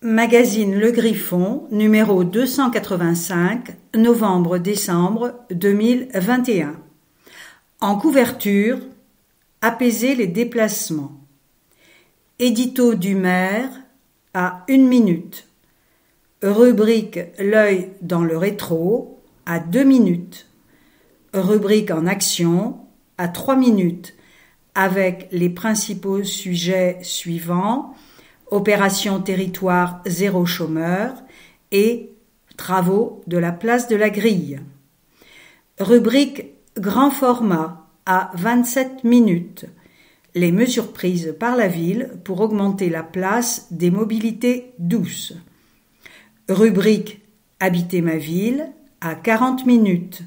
Magazine Le Griffon, numéro 285, novembre-décembre 2021. En couverture, apaiser les déplacements. Édito du maire à 1 minute. Rubrique L'œil dans le rétro à 2 minutes. Rubrique en action à 3 minutes, avec les principaux sujets suivants: opération territoire zéro chômeur et travaux de la place de la Grille. Rubrique grand format à 27 minutes. Les mesures prises par la ville pour augmenter la place des mobilités douces. Rubrique habiter ma ville à 40 minutes.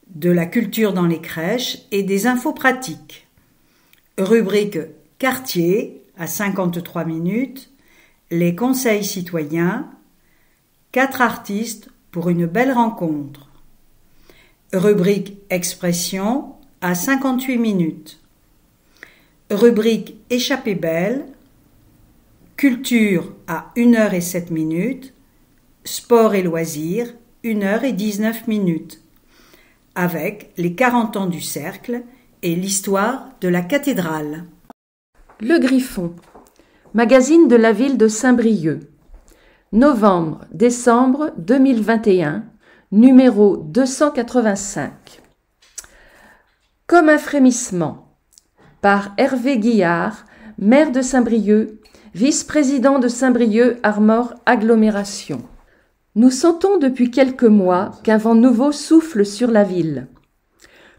De la culture dans les crèches et des infos pratiques. Rubrique quartier à 53 minutes, les conseils citoyens, 4 artistes pour une belle rencontre. Rubrique expression à 58 minutes. Rubrique échappée belle, culture à 1h07 minutes, sport et loisirs 1h19 minutes, avec les 40 ans du cercle et l'histoire de la cathédrale. Le Griffon, magazine de la ville de Saint-Brieuc, novembre-décembre 2021, numéro 285. Comme un frémissement, par Hervé Guillard, maire de Saint-Brieuc, vice-président de Saint-Brieuc Armor Agglomération. Nous sentons depuis quelques mois qu'un vent nouveau souffle sur la ville.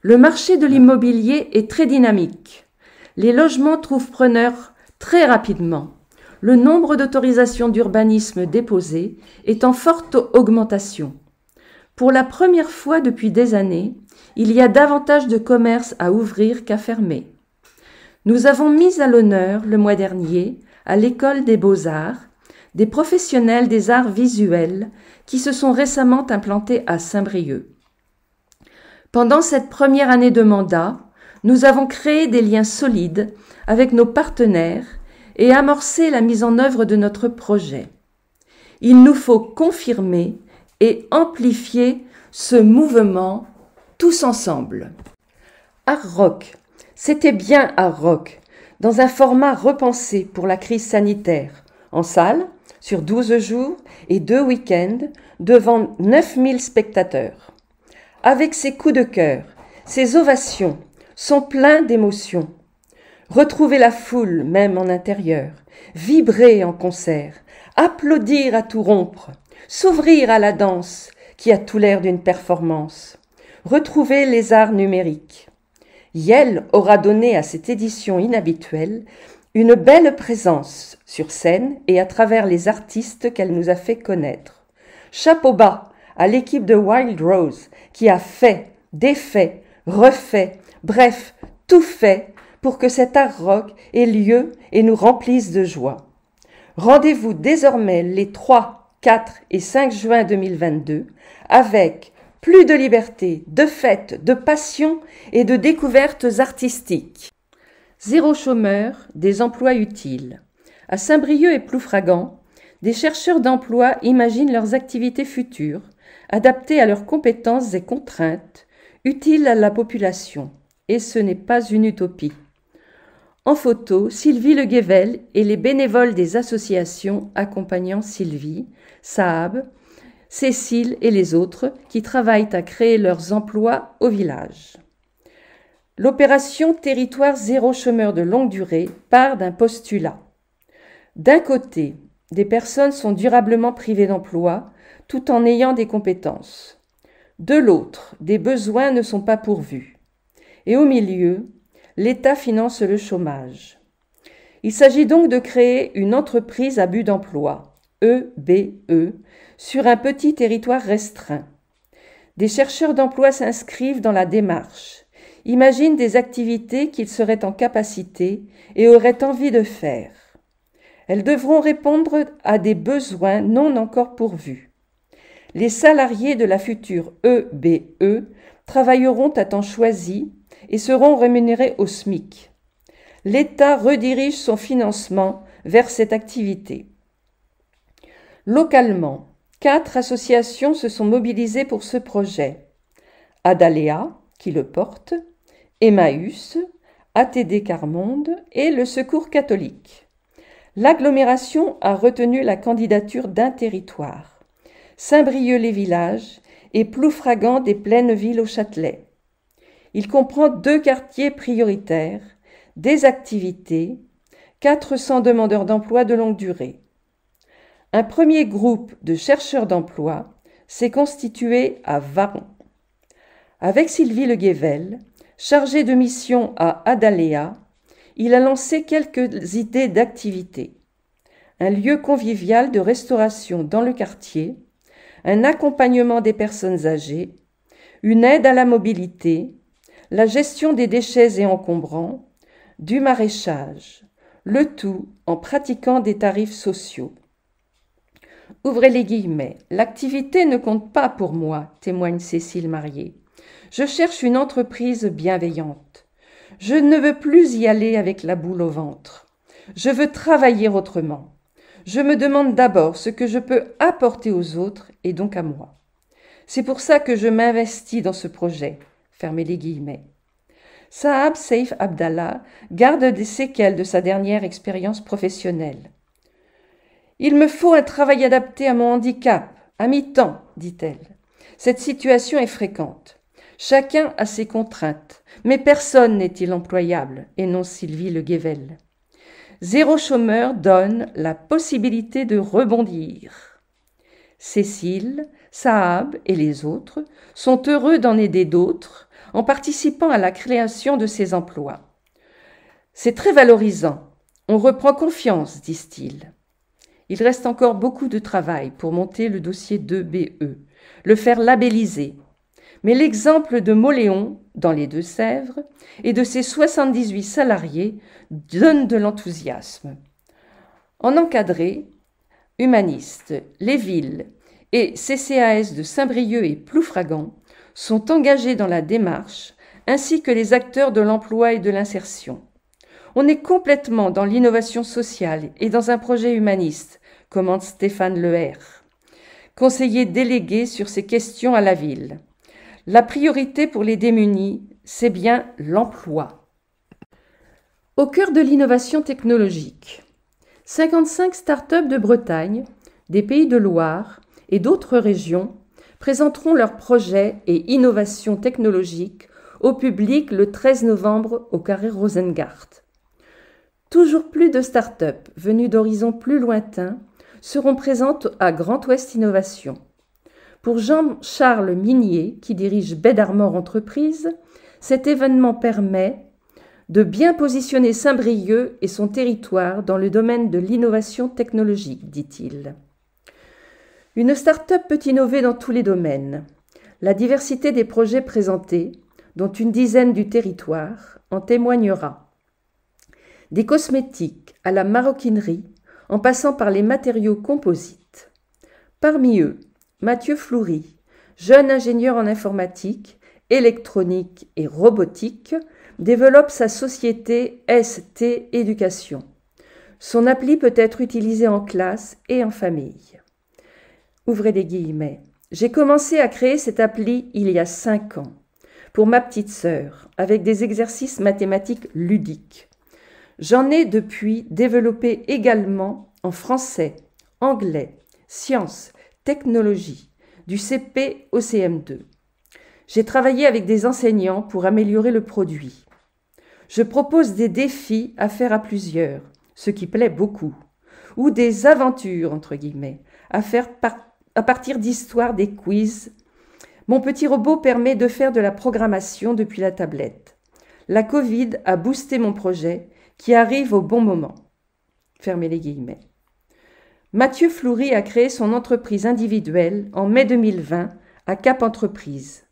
Le marché de l'immobilier est très dynamique. Les logements trouvent preneur très rapidement. Le nombre d'autorisations d'urbanisme déposées est en forte augmentation. Pour la première fois depuis des années, il y a davantage de commerces à ouvrir qu'à fermer. Nous avons mis à l'honneur le mois dernier, à l'École des Beaux-Arts, des professionnels des arts visuels qui se sont récemment implantés à Saint-Brieuc. Pendant cette première année de mandat, nous avons créé des liens solides avec nos partenaires et amorcé la mise en œuvre de notre projet. Il nous faut confirmer et amplifier ce mouvement tous ensemble. Art Rock, c'était bien Art Rock, dans un format repensé pour la crise sanitaire, en salle, sur 12 jours et 2 week-ends, devant 9000 spectateurs. Avec ses coups de cœur, ses ovations, sont pleins d'émotions. Retrouver la foule, même en intérieur, vibrer en concert, applaudir à tout rompre, s'ouvrir à la danse, qui a tout l'air d'une performance. Retrouver les arts numériques. Yel aura donné à cette édition inhabituelle une belle présence sur scène et à travers les artistes qu'elle nous a fait connaître. Chapeau bas à l'équipe de Wild Rose qui a fait, défait, refait, bref, tout fait pour que cet art rock ait lieu et nous remplisse de joie. Rendez-vous désormais les 3, 4 et 5 juin 2022 avec plus de liberté, de fêtes, de passion et de découvertes artistiques. Zéro chômeur, des emplois utiles. À Saint-Brieuc et Ploufragan, des chercheurs d'emploi imaginent leurs activités futures, adaptées à leurs compétences et contraintes, utiles à la population. Et ce n'est pas une utopie. En photo, Sylvie Le Guével et les bénévoles des associations accompagnant Sylvie, Saab, Cécile et les autres qui travaillent à créer leurs emplois au village. L'opération Territoire zéro chômeur de longue durée part d'un postulat. D'un côté, des personnes sont durablement privées d'emploi tout en ayant des compétences. De l'autre, des besoins ne sont pas pourvus. Et au milieu, l'État finance le chômage. Il s'agit donc de créer une entreprise à but d'emploi, EBE, sur un petit territoire restreint. Des chercheurs d'emploi s'inscrivent dans la démarche, imaginent des activités qu'ils seraient en capacité et auraient envie de faire. Elles devront répondre à des besoins non encore pourvus. Les salariés de la future EBE travailleront à temps choisi et seront rémunérés au SMIC. L'État redirige son financement vers cette activité. Localement, 4 associations se sont mobilisées pour ce projet. Adalea, qui le porte, Emmaüs, ATD Carmonde et le Secours catholique. L'agglomération a retenu la candidature d'un territoire, Saint-Brieuc-les-Villages et Ploufragan des Plaines-Villes au Châtelet. Il comprend 2 quartiers prioritaires, des activités, 400 demandeurs d'emploi de longue durée. Un premier groupe de chercheurs d'emploi s'est constitué à Varon. Avec Sylvie Le Guével, chargée de mission à Adalea, il a lancé quelques idées d'activités. Un lieu convivial de restauration dans le quartier, un accompagnement des personnes âgées, une aide à la mobilité, la gestion des déchets et encombrants, du maraîchage, le tout en pratiquant des tarifs sociaux. Ouvrez les guillemets. L'activité ne compte pas pour moi, témoigne Cécile Marié. Je cherche une entreprise bienveillante. Je ne veux plus y aller avec la boule au ventre. Je veux travailler autrement. Je me demande d'abord ce que je peux apporter aux autres et donc à moi. C'est pour ça que je m'investis dans ce projet. Fermez les guillemets. Saab Seif Abdallah garde des séquelles de sa dernière expérience professionnelle. « Il me faut un travail adapté à mon handicap, à mi-temps, dit-elle. Cette situation est fréquente. Chacun a ses contraintes, mais personne n'est-il employable, énonce Sylvie Le Guével. Zéro chômeur donne la possibilité de rebondir. Cécile, Saab et les autres sont heureux d'en aider d'autres en participant à la création de ces emplois. C'est très valorisant. On reprend confiance, disent-ils. Il reste encore beaucoup de travail pour monter le dossier 2BE, le faire labelliser. Mais l'exemple de Moléon, dans les Deux-Sèvres, et de ses 78 salariés donne de l'enthousiasme. En encadré, Humanistes, les villes et CCAS de Saint-Brieuc et Ploufragan sont engagés dans la démarche, ainsi que les acteurs de l'emploi et de l'insertion. On est complètement dans l'innovation sociale et dans un projet humaniste, commente Stéphane Leher, conseiller délégué sur ces questions à la ville. La priorité pour les démunis, c'est bien l'emploi. Au cœur de l'innovation technologique, 55 start-up de Bretagne, des Pays de Loire et d'autres régions présenteront leurs projets et innovations technologiques au public le 13 novembre au Carré Rosengart. Toujours plus de start-up venues d'horizons plus lointains seront présentes à Grand Ouest Innovation. Pour Jean-Charles Minier, qui dirige Bed Armor Entreprises, cet événement permet de bien positionner Saint-Brieuc et son territoire dans le domaine de l'innovation technologique, dit-il. Une start-up peut innover dans tous les domaines. La diversité des projets présentés, dont une dizaine du territoire, en témoignera. Des cosmétiques à la maroquinerie, en passant par les matériaux composites. Parmi eux, Mathieu Floury, jeune ingénieur en informatique, électronique et robotique, développe sa société ST Éducation. Son appli peut être utilisé en classe et en famille. Ouvrez les guillemets. J'ai commencé à créer cette appli il y a 5 ans, pour ma petite sœur, avec des exercices mathématiques ludiques. J'en ai depuis développé également en français, anglais, sciences, technologie, du CP au CM2. J'ai travaillé avec des enseignants pour améliorer le produit. Je propose des défis à faire à plusieurs, ce qui plaît beaucoup, ou des aventures, entre guillemets, à faire à partir d'histoires, des quiz. Mon petit robot permet de faire de la programmation depuis la tablette. La Covid a boosté mon projet, qui arrive au bon moment. Fermez les guillemets. Mathieu Floury a créé son entreprise individuelle en mai 2020 à Cap Entreprise.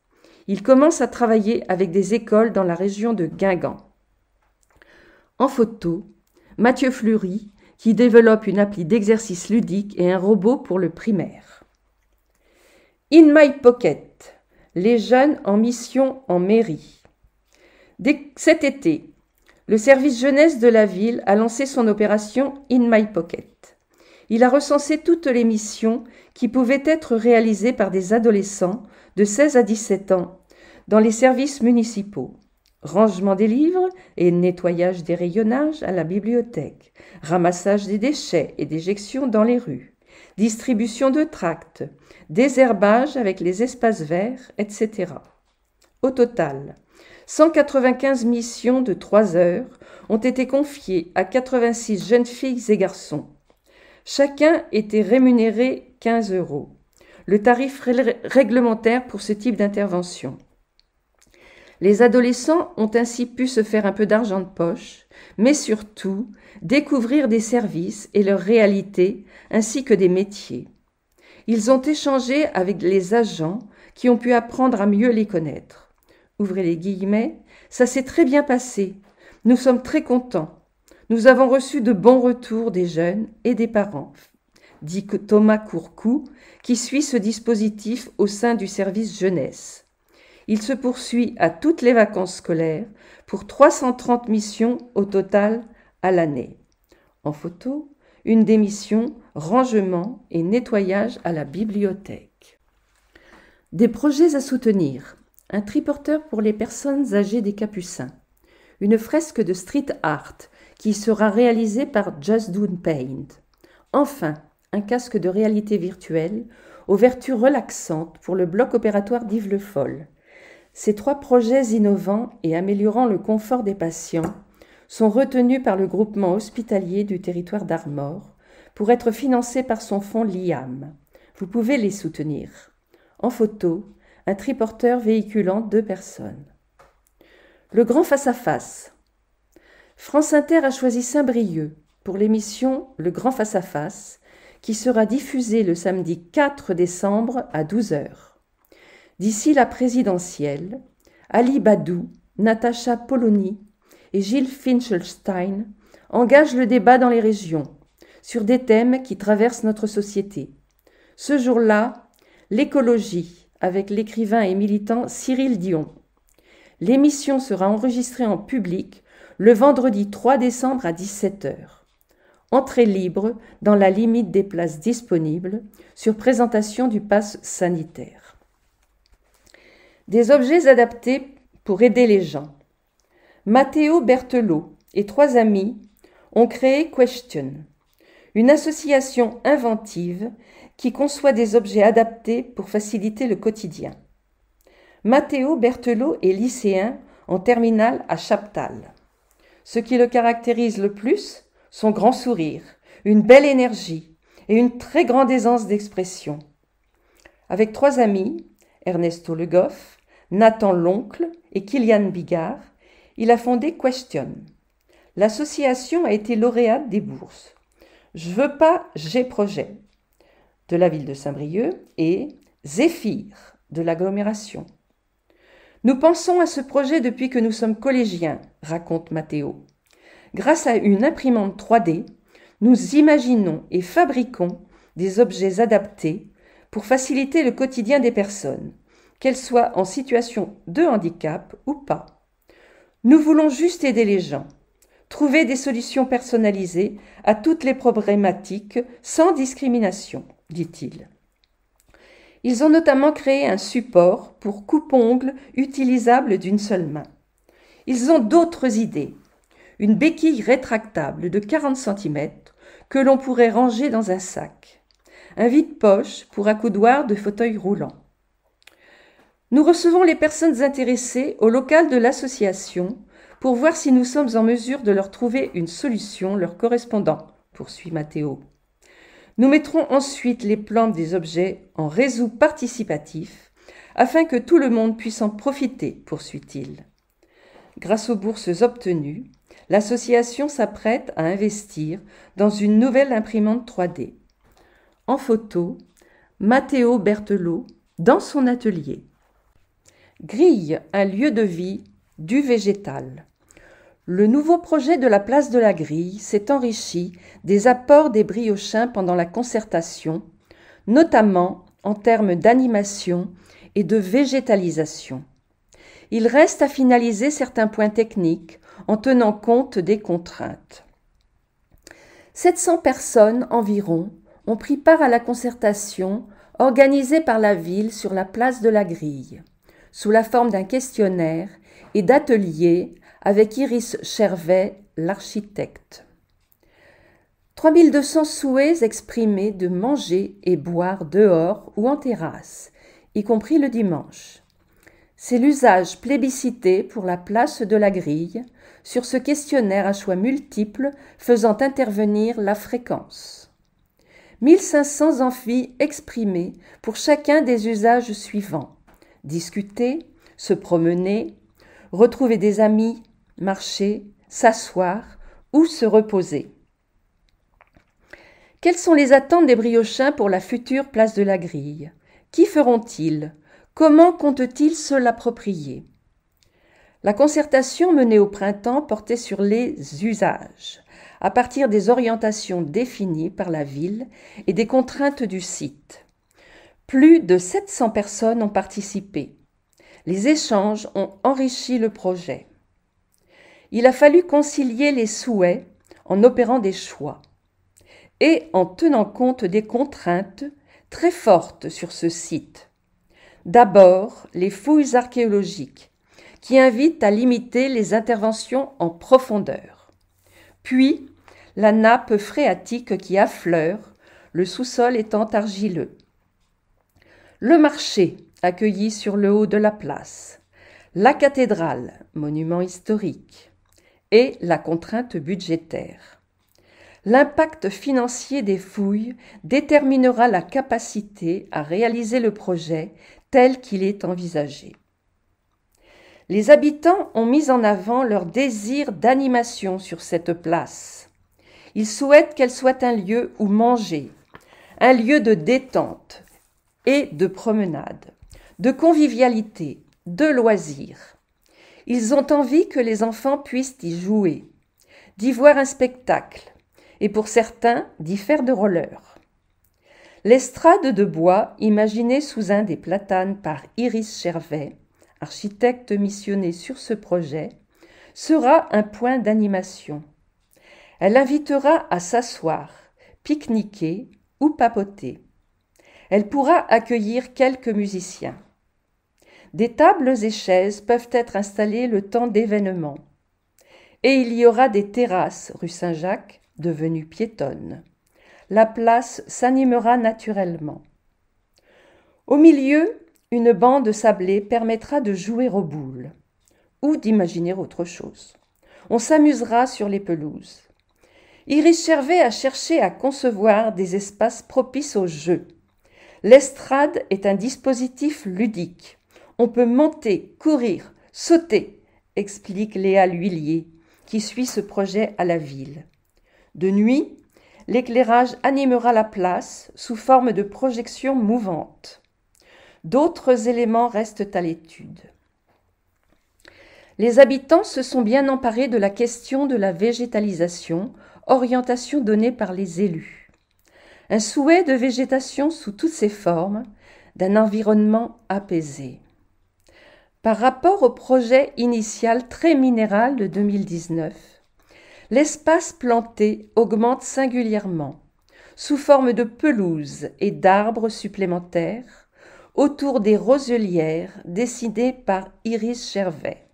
Il commence à travailler avec des écoles dans la région de Guingamp. En photo, Mathieu Floury qui développe une appli d'exercice ludique et un robot pour le primaire. In My Pocket, les jeunes en mission en mairie. Dès cet été, le service jeunesse de la ville a lancé son opération In My Pocket. Il a recensé toutes les missions qui pouvaient être réalisées par des adolescents de 16 à 17 ans dans les services municipaux. Rangement des livres et nettoyage des rayonnages à la bibliothèque, ramassage des déchets et déjection dans les rues, distribution de tracts, désherbage avec les espaces verts, etc. Au total, 195 missions de 3 heures ont été confiées à 86 jeunes filles et garçons. Chacun était rémunéré 15 €, le tarif réglementaire pour ce type d'intervention. Les adolescents ont ainsi pu se faire un peu d'argent de poche, mais surtout découvrir des services et leurs réalités ainsi que des métiers. Ils ont échangé avec les agents qui ont pu apprendre à mieux les connaître. Ouvrez les guillemets, ça s'est très bien passé. Nous sommes très contents. Nous avons reçu de bons retours des jeunes et des parents, dit Thomas Courcou, qui suit ce dispositif au sein du service jeunesse. Il se poursuit à toutes les vacances scolaires pour 330 missions au total à l'année. En photo, une des missions, rangement et nettoyage à la bibliothèque. Des projets à soutenir. Un triporteur pour les personnes âgées des Capucins. Une fresque de street art qui sera réalisée par Just Do Paint. Enfin, un casque de réalité virtuelle aux vertus relaxantes pour le bloc opératoire d'Yves Le Foll. Ces 3 projets innovants et améliorant le confort des patients sont retenus par le groupement hospitalier du territoire d'Armor pour être financés par son fonds LIAM. Vous pouvez les soutenir. En photo, un triporteur véhiculant 2 personnes. Le grand face-à-face. France Inter a choisi Saint-Brieuc pour l'émission Le grand face-à-face qui sera diffusée le samedi 4 décembre à 12 h. D'ici la présidentielle, Ali Badou, Natacha Polony et Gilles Finchelstein engagent le débat dans les régions sur des thèmes qui traversent notre société. Ce jour-là, l'écologie avec l'écrivain et militant Cyril Dion. L'émission sera enregistrée en public le vendredi 3 décembre à 17 h. Entrée libre dans la limite des places disponibles sur présentation du pass sanitaire. Des objets adaptés pour aider les gens. Matteo Berthelot et 3 amis ont créé Question, une association inventive qui conçoit des objets adaptés pour faciliter le quotidien. Matteo Berthelot est lycéen en terminale à Chaptal. Ce qui le caractérise le plus, son grand sourire, une belle énergie et une très grande aisance d'expression. Avec 3 amis, Ernesto Le Goff, Nathan L'Oncle et Kylian Bigard, il a fondé Question. L'association a été lauréate des bourses Je veux pas, j'ai projet de la ville de Saint-Brieuc et Zéphyr de l'agglomération. Nous pensons à ce projet depuis que nous sommes collégiens, raconte Matteo. Grâce à une imprimante 3D, nous imaginons et fabriquons des objets adaptés pour faciliter le quotidien des personnes, qu'elles soient en situation de handicap ou pas. Nous voulons juste aider les gens, trouver des solutions personnalisées à toutes les problématiques sans discrimination, dit-il. Ils ont notamment créé un support pour coupe-ongles utilisable d'une seule main. Ils ont d'autres idées. Une béquille rétractable de 40 cm que l'on pourrait ranger dans un sac. Un vide-poche pour accoudoir de fauteuil roulant. Nous recevons les personnes intéressées au local de l'association pour voir si nous sommes en mesure de leur trouver une solution leur correspondant, poursuit Matteo. Nous mettrons ensuite les plans des objets en réseau participatif afin que tout le monde puisse en profiter, poursuit-il. Grâce aux bourses obtenues, l'association s'apprête à investir dans une nouvelle imprimante 3D. En photo, Matteo Berthelot dans son atelier. Grille, un lieu de vie, du végétal. Le nouveau projet de la place de la Grille s'est enrichi des apports des briochins pendant la concertation, notamment en termes d'animation et de végétalisation. Il reste à finaliser certains points techniques en tenant compte des contraintes. 700 personnes environ ont pris part à la concertation organisée par la ville sur la place de la Grille, sous la forme d'un questionnaire et d'ateliers avec Iris Chervet, l'architecte. 3200 souhaits exprimés de manger et boire dehors ou en terrasse, y compris le dimanche. C'est l'usage plébiscité pour la place de la Grille, sur ce questionnaire à choix multiples faisant intervenir la fréquence. 1500 envies exprimées pour chacun des usages suivants: discuter, se promener, retrouver des amis, marcher, s'asseoir ou se reposer. Quelles sont les attentes des Briochins pour la future place de la Grille? Qui feront-ils? Comment comptent-ils se l'approprier? La concertation menée au printemps portait sur les usages, à partir des orientations définies par la ville et des contraintes du site. Plus de 700 personnes ont participé. Les échanges ont enrichi le projet. Il a fallu concilier les souhaits en opérant des choix et en tenant compte des contraintes très fortes sur ce site. D'abord, les fouilles archéologiques, qui invitent à limiter les interventions en profondeur. Puis, la nappe phréatique qui affleure, le sous-sol étant argileux. Le marché, accueilli sur le haut de la place. La cathédrale, monument historique. Et la contrainte budgétaire. L'impact financier des fouilles déterminera la capacité à réaliser le projet tel qu'il est envisagé. Les habitants ont mis en avant leur désir d'animation sur cette place. Ils souhaitent qu'elle soit un lieu où manger, un lieu de détente et de promenade, de convivialité, de loisirs. Ils ont envie que les enfants puissent y jouer, d'y voir un spectacle, et pour certains, d'y faire de roller. L'estrade de bois, imaginée sous un des platanes par Iris Chervet, architecte missionnée sur ce projet, sera un point d'animation. Elle invitera à s'asseoir, pique-niquer ou papoter. Elle pourra accueillir quelques musiciens. Des tables et chaises peuvent être installées le temps d'événements. Et il y aura des terrasses rue Saint-Jacques, devenues piétonnes. La place s'animera naturellement. Au milieu, une bande sablée permettra de jouer aux boules ou d'imaginer autre chose. On s'amusera sur les pelouses. Iris Chervet a cherché à concevoir des espaces propices au jeu. L'estrade est un dispositif ludique. On peut monter, courir, sauter, explique Léa L'Huillier, qui suit ce projet à la ville. De nuit, l'éclairage animera la place sous forme de projections mouvantes. D'autres éléments restent à l'étude. Les habitants se sont bien emparés de la question de la végétalisation, orientation donnée par les élus. Un souhait de végétation sous toutes ses formes, d'un environnement apaisé. Par rapport au projet initial très minéral de 2019, l'espace planté augmente singulièrement, sous forme de pelouses et d'arbres supplémentaires, autour des roselières dessinées par Iris Chervet.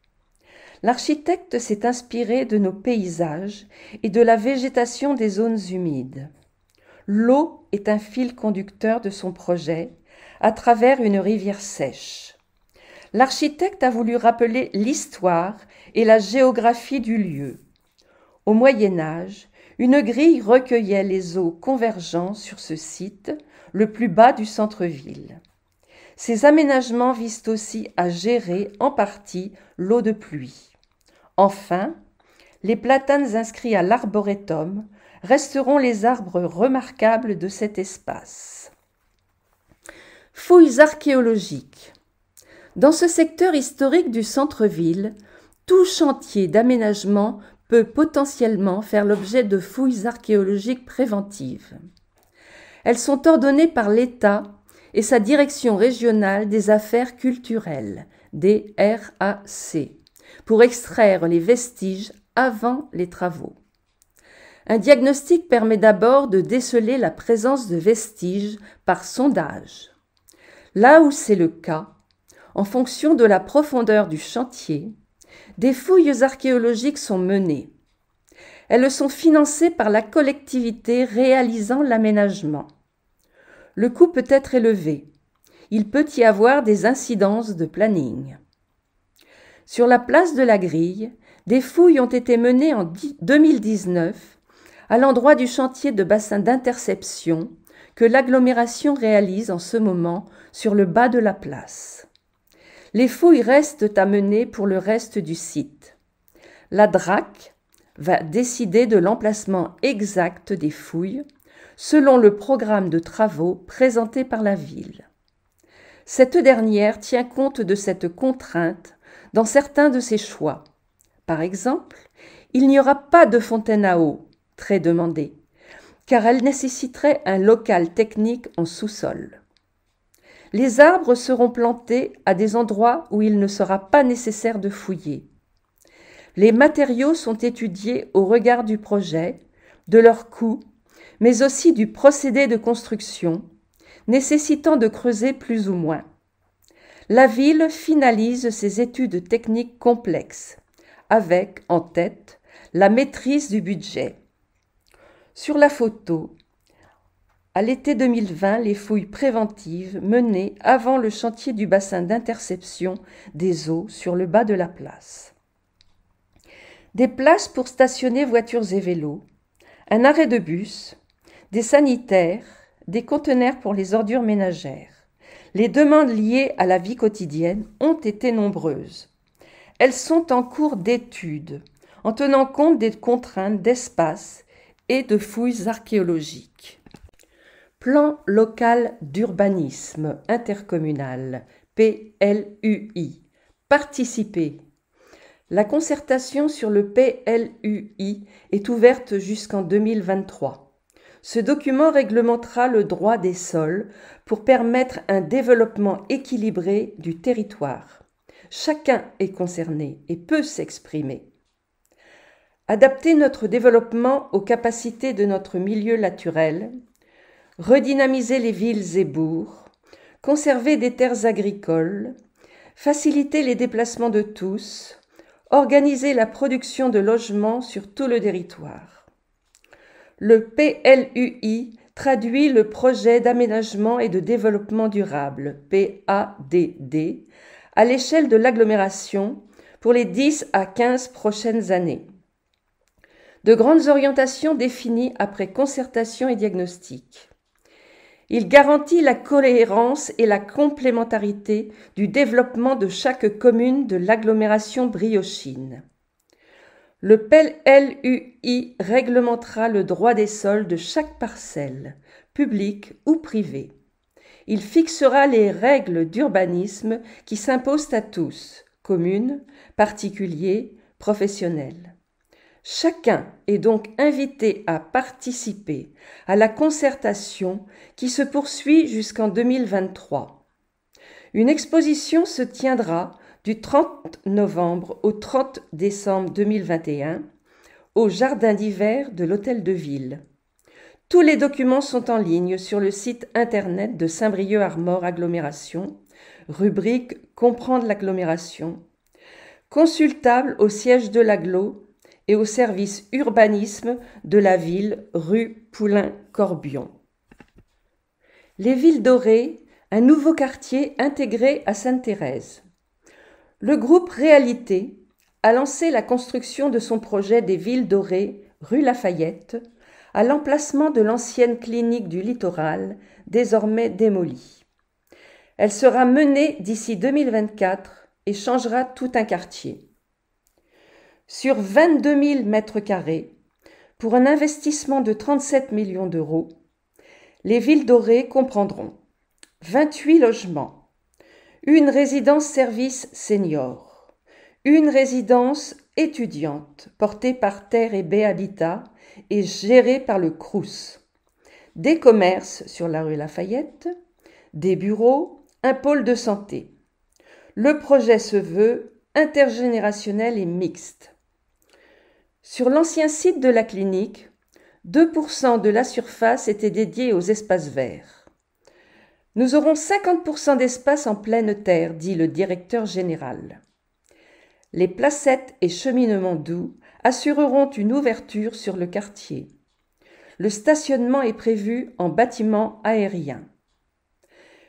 L'architecte s'est inspiré de nos paysages et de la végétation des zones humides. L'eau est un fil conducteur de son projet, à travers une rivière sèche. L'architecte a voulu rappeler l'histoire et la géographie du lieu. Au Moyen Âge, une grille recueillait les eaux convergeant sur ce site, le plus bas du centre-ville. Ces aménagements visent aussi à gérer en partie l'eau de pluie. Enfin, les platanes inscrits à l'arboretum resteront les arbres remarquables de cet espace. Fouilles archéologiques. Dans ce secteur historique du centre-ville, tout chantier d'aménagement peut potentiellement faire l'objet de fouilles archéologiques préventives. Elles sont ordonnées par l'État et sa direction régionale des affaires culturelles, DRAC, pour extraire les vestiges avant les travaux. Un diagnostic permet d'abord de déceler la présence de vestiges par sondage. Là où c'est le cas, en fonction de la profondeur du chantier, des fouilles archéologiques sont menées. Elles sont financées par la collectivité réalisant l'aménagement. Le coût peut être élevé. Il peut y avoir des incidences de planning. Sur la place de la Grille, des fouilles ont été menées en 2019 à l'endroit du chantier de bassin d'interception que l'agglomération réalise en ce moment sur le bas de la place. Les fouilles restent à mener pour le reste du site. La DRAC va décider de l'emplacement exact des fouilles selon le programme de travaux présenté par la ville. Cette dernière tient compte de cette contrainte dans certains de ses choix. Par exemple, il n'y aura pas de fontaine à eau, très demandée, car elle nécessiterait un local technique en sous-sol. Les arbres seront plantés à des endroits où il ne sera pas nécessaire de fouiller. Les matériaux sont étudiés au regard du projet, de leur coût, mais aussi du procédé de construction, nécessitant de creuser plus ou moins. La ville finalise ses études techniques complexes, avec, en tête, la maîtrise du budget. Sur la photo, à l'été 2020, les fouilles préventives menées avant le chantier du bassin d'interception des eaux sur le bas de la place. Des places pour stationner voitures et vélos, un arrêt de bus, des sanitaires, des conteneurs pour les ordures ménagères. Les demandes liées à la vie quotidienne ont été nombreuses. Elles sont en cours d'étude, en tenant compte des contraintes d'espace et de fouilles archéologiques. Plan local d'urbanisme intercommunal, PLUI. Participer. La concertation sur le PLUI est ouverte jusqu'en 2023. Ce document réglementera le droit des sols pour permettre un développement équilibré du territoire. Chacun est concerné et peut s'exprimer. Adapter notre développement aux capacités de notre milieu naturel, redynamiser les villes et bourgs, conserver des terres agricoles, faciliter les déplacements de tous, organiser la production de logements sur tout le territoire. Le PLUI traduit le projet d'aménagement et de développement durable, PADD, à l'échelle de l'agglomération pour les 10 à 15 prochaines années. De grandes orientations définies après concertation et diagnostic. Il garantit la cohérence et la complémentarité du développement de chaque commune de l'agglomération briochine. Le PLUI réglementera le droit des sols de chaque parcelle, publique ou privée. Il fixera les règles d'urbanisme qui s'imposent à tous, communes, particuliers, professionnels. Chacun est donc invité à participer à la concertation qui se poursuit jusqu'en 2023. Une exposition se tiendra du 30 novembre au 30 décembre 2021 au jardin d'hiver de l'Hôtel de Ville. Tous les documents sont en ligne sur le site internet de Saint-Brieuc-Armor Agglomération, rubrique Comprendre l'agglomération, consultable au siège de l'agglo et au service urbanisme de la ville rue Poulain-Corbion. Les Villes Dorées, un nouveau quartier intégré à Sainte-Thérèse. Le groupe Réalité a lancé la construction de son projet des Villes Dorées, rue Lafayette, à l'emplacement de l'ancienne clinique du littoral, désormais démolie. Elle sera menée d'ici 2024 et changera tout un quartier. Sur 22 000 mètres carrés, pour un investissement de 37 millions d'euros, les Villes Dorées comprendront 28 logements, une résidence-service senior, une résidence étudiante portée par Terre et Baie Habitat et gérée par le Crous, des commerces sur la rue Lafayette, des bureaux, un pôle de santé. Le projet se veut intergénérationnel et mixte. Sur l'ancien site de la clinique, 2% de la surface était dédiée aux espaces verts. Nous aurons 50% d'espace en pleine terre, dit le directeur général. Les placettes et cheminements doux assureront une ouverture sur le quartier. Le stationnement est prévu en bâtiment aérien.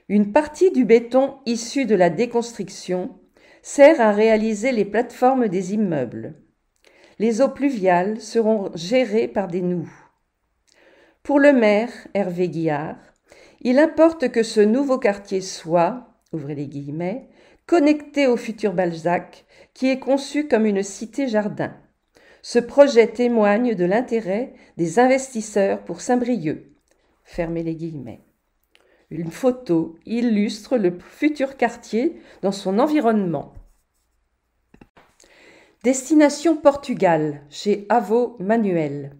Une partie du béton issu de la déconstruction sert à réaliser les plateformes des immeubles. Les eaux pluviales seront gérées par des noues. Pour le maire, Hervé Guillard, il importe que ce nouveau quartier soit, ouvrez les guillemets, connecté au futur Balzac, qui est conçu comme une cité-jardin. Ce projet témoigne de l'intérêt des investisseurs pour Saint-Brieuc. Fermez les guillemets. Une photo illustre le futur quartier dans son environnement. Destination Portugal, chez Avo Manuel.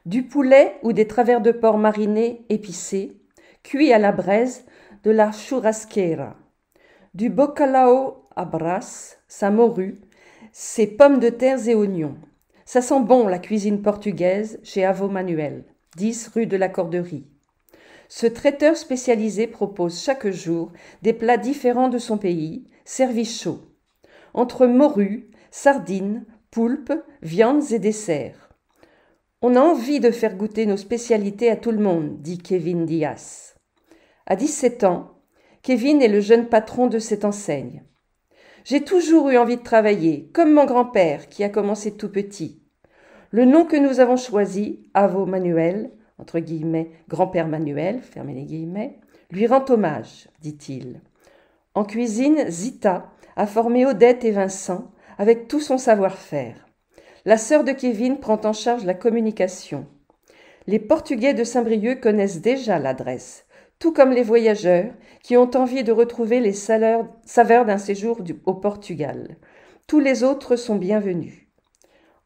Du poulet ou des travers de porc marinés épicés, cuits à la braise de la churrasqueira. Du bacalao à Brás, sa morue, ses pommes de terre et oignons. Ça sent bon la cuisine portugaise chez Avo Manuel, 10 rue de la Corderie. Ce traiteur spécialisé propose chaque jour des plats différents de son pays, servis chauds. Entre morue, sardines, poulpes, viandes et desserts. On a envie de faire goûter nos spécialités à tout le monde, dit Kevin Diaz. À 17 ans, Kevin est le jeune patron de cette enseigne. J'ai toujours eu envie de travailler, comme mon grand-père qui a commencé tout petit. Le nom que nous avons choisi, Avo Manuel, entre guillemets, grand-père Manuel, fermez les guillemets, lui rend hommage, dit-il. En cuisine, Zita a formé Odette et Vincent avec tout son savoir-faire. La sœur de Kevin prend en charge la communication. Les Portugais de Saint-Brieuc connaissent déjà l'adresse, tout comme les voyageurs qui ont envie de retrouver les saveurs d'un séjour au Portugal. Tous les autres sont bienvenus.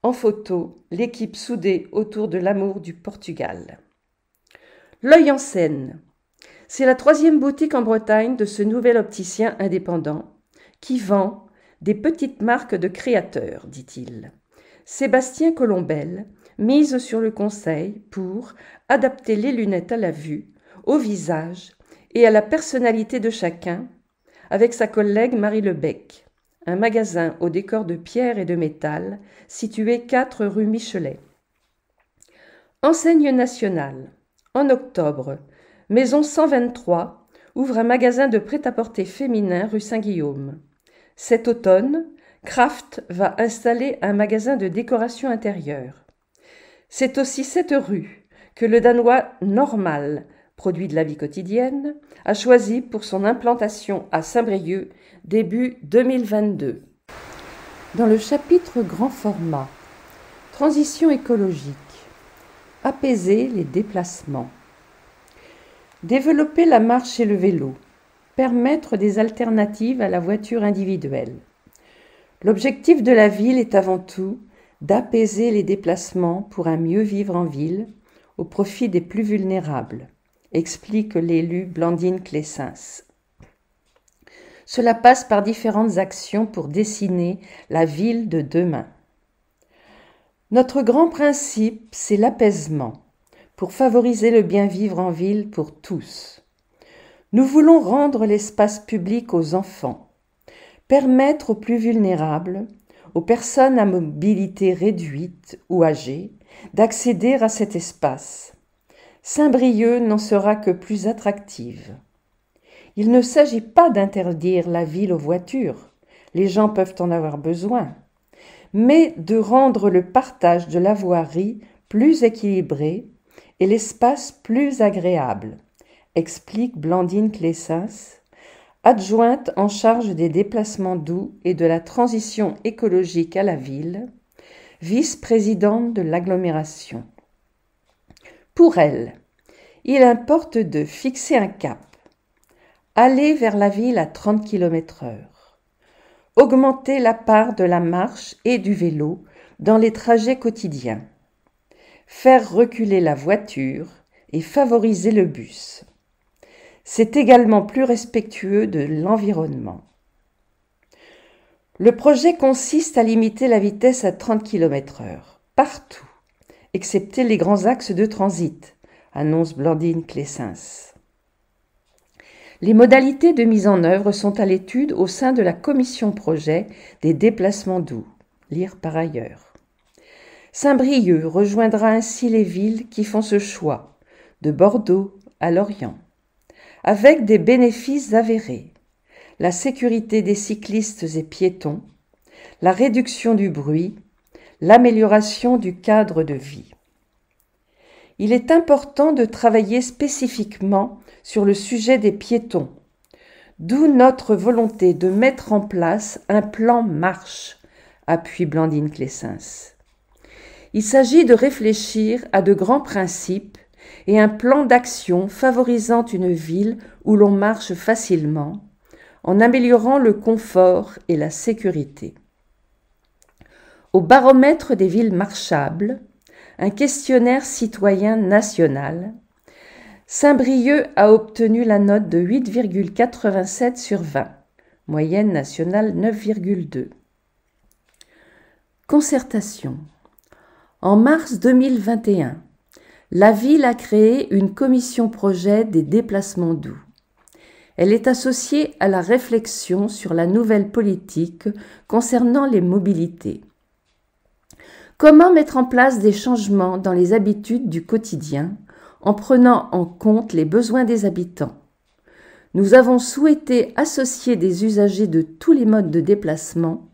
En photo, l'équipe soudée autour de l'amour du Portugal. L'Œil en Seine. C'est la 3e boutique en Bretagne de ce nouvel opticien indépendant qui vend des petites marques de créateurs, dit-il. Sébastien Colombel mise sur le conseil pour adapter les lunettes à la vue, au visage et à la personnalité de chacun, avec sa collègue Marie Lebec, un magasin au décor de pierre et de métal situé 4 rue Michelet. Enseigne nationale. En octobre, Maison 123 ouvre un magasin de prêt-à-porter féminin rue Saint-Guillaume. Cet automne, Kraft va installer un magasin de décoration intérieure. C'est aussi cette rue que le Danois Normal, produit de la vie quotidienne, a choisi pour son implantation à Saint-Brieuc début 2022. Dans le chapitre grand format, transition écologique, apaiser les déplacements, développer la marche et le vélo, permettre des alternatives à la voiture individuelle. L'objectif de la ville est avant tout d'apaiser les déplacements pour un mieux vivre en ville au profit des plus vulnérables, explique l'élue Blandine Clessens. Cela passe par différentes actions pour dessiner la ville de demain. Notre grand principe, c'est l'apaisement, pour favoriser le bien-vivre en ville pour tous. Nous voulons rendre l'espace public aux enfants, permettre aux plus vulnérables, aux personnes à mobilité réduite ou âgées, d'accéder à cet espace. Saint-Brieuc n'en sera que plus attractive. Il ne s'agit pas d'interdire la ville aux voitures, les gens peuvent en avoir besoin, mais de rendre le partage de la voirie plus équilibré et l'espace plus agréable, explique Blandine Clessens, adjointe en charge des déplacements doux et de la transition écologique à la ville, vice-présidente de l'agglomération. Pour elle, il importe de fixer un cap, aller vers la ville à 30 km/h, augmenter la part de la marche et du vélo dans les trajets quotidiens, faire reculer la voiture et favoriser le bus. C'est également plus respectueux de l'environnement. Le projet consiste à limiter la vitesse à 30 km/h, partout, excepté les grands axes de transit, annonce Blandine Clessens. Les modalités de mise en œuvre sont à l'étude au sein de la commission projet des déplacements doux. Lire par ailleurs. Saint-Brieuc rejoindra ainsi les villes qui font ce choix, de Bordeaux à Lorient, avec des bénéfices avérés, la sécurité des cyclistes et piétons, la réduction du bruit, l'amélioration du cadre de vie. Il est important de travailler spécifiquement sur le sujet des piétons, d'où notre volonté de mettre en place un plan marche, appuie Blandine Clessens. Il s'agit de réfléchir à de grands principes et un plan d'action favorisant une ville où l'on marche facilement, en améliorant le confort et la sécurité. Au baromètre des villes marchables, un questionnaire citoyen national, Saint-Brieuc a obtenu la note de 8,87 sur 20, moyenne nationale 9,2. Concertation. En mars 2021, la ville a créé une commission projet des déplacements doux. Elle est associée à la réflexion sur la nouvelle politique concernant les mobilités. Comment mettre en place des changements dans les habitudes du quotidien en prenant en compte les besoins des habitants? Nous avons souhaité associer des usagers de tous les modes de déplacement,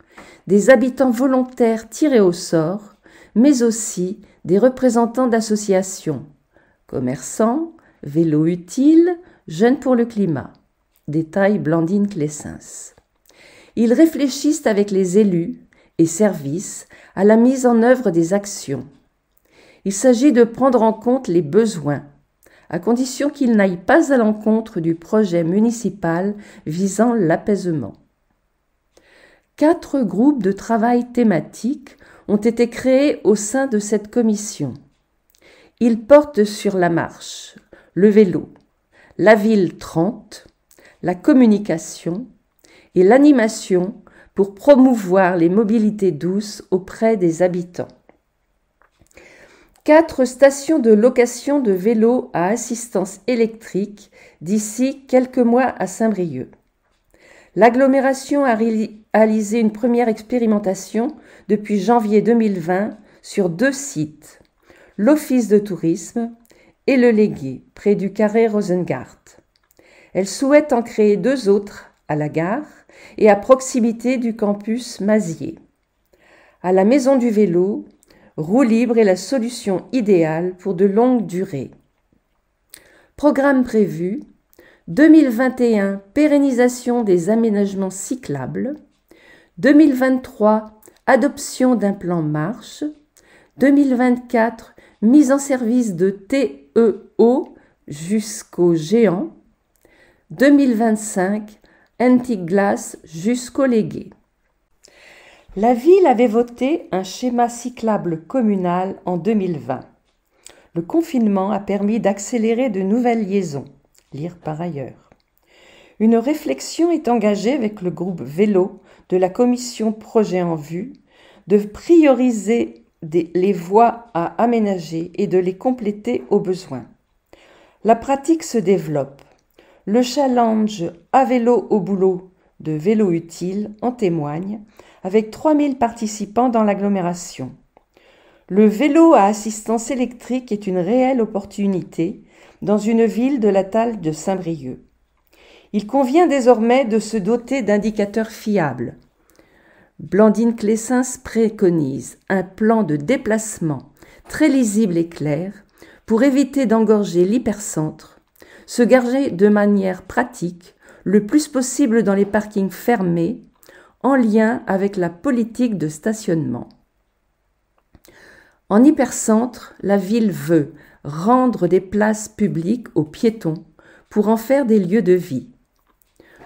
des habitants volontaires tirés au sort, mais aussi des représentants d'associations, commerçants, vélos utiles, jeunes pour le climat. Détaille Blandine Clessens. Ils réfléchissent avec les élus et services à la mise en œuvre des actions. Il s'agit de prendre en compte les besoins, à condition qu'ils n'aillent pas à l'encontre du projet municipal visant l'apaisement. 4 groupes de travail thématiques ont été créés au sein de cette commission. Ils portent sur la marche, le vélo, la ville 30, la communication et l'animation pour promouvoir les mobilités douces auprès des habitants. 4 stations de location de vélos à assistance électrique d'ici quelques mois à Saint-Brieuc. L'agglomération a réalisé une première expérimentation depuis janvier 2020 sur 2 sites, l'Office de tourisme et le Légué, près du carré Rosengart. Elle souhaite en créer 2 autres à la gare et à proximité du campus Mazier. À la Maison du Vélo, roue libre est la solution idéale pour de longues durées. Programme prévu 2021, pérennisation des aménagements cyclables. 2023, adoption d'un plan marche. 2024, mise en service de TEO jusqu'au géant. 2025, Antique Glace jusqu'au Légué. La ville avait voté un schéma cyclable communal en 2020. Le confinement a permis d'accélérer de nouvelles liaisons. Lire par ailleurs. Une réflexion est engagée avec le groupe vélo de la commission projet en vue de prioriser les voies à aménager et de les compléter aux besoins. La pratique se développe. Le challenge à vélo au boulot de Vélo Utile en témoigne, avec 3000 participants dans l'agglomération. Le vélo à assistance électrique est une réelle opportunité dans une ville de la taille de Saint-Brieuc. Il convient désormais de se doter d'indicateurs fiables. Blandine Clessens préconise un plan de déplacement très lisible et clair pour éviter d'engorger l'hypercentre, se garer de manière pratique le plus possible dans les parkings fermés en lien avec la politique de stationnement. En hypercentre, la ville veut rendre des places publiques aux piétons pour en faire des lieux de vie.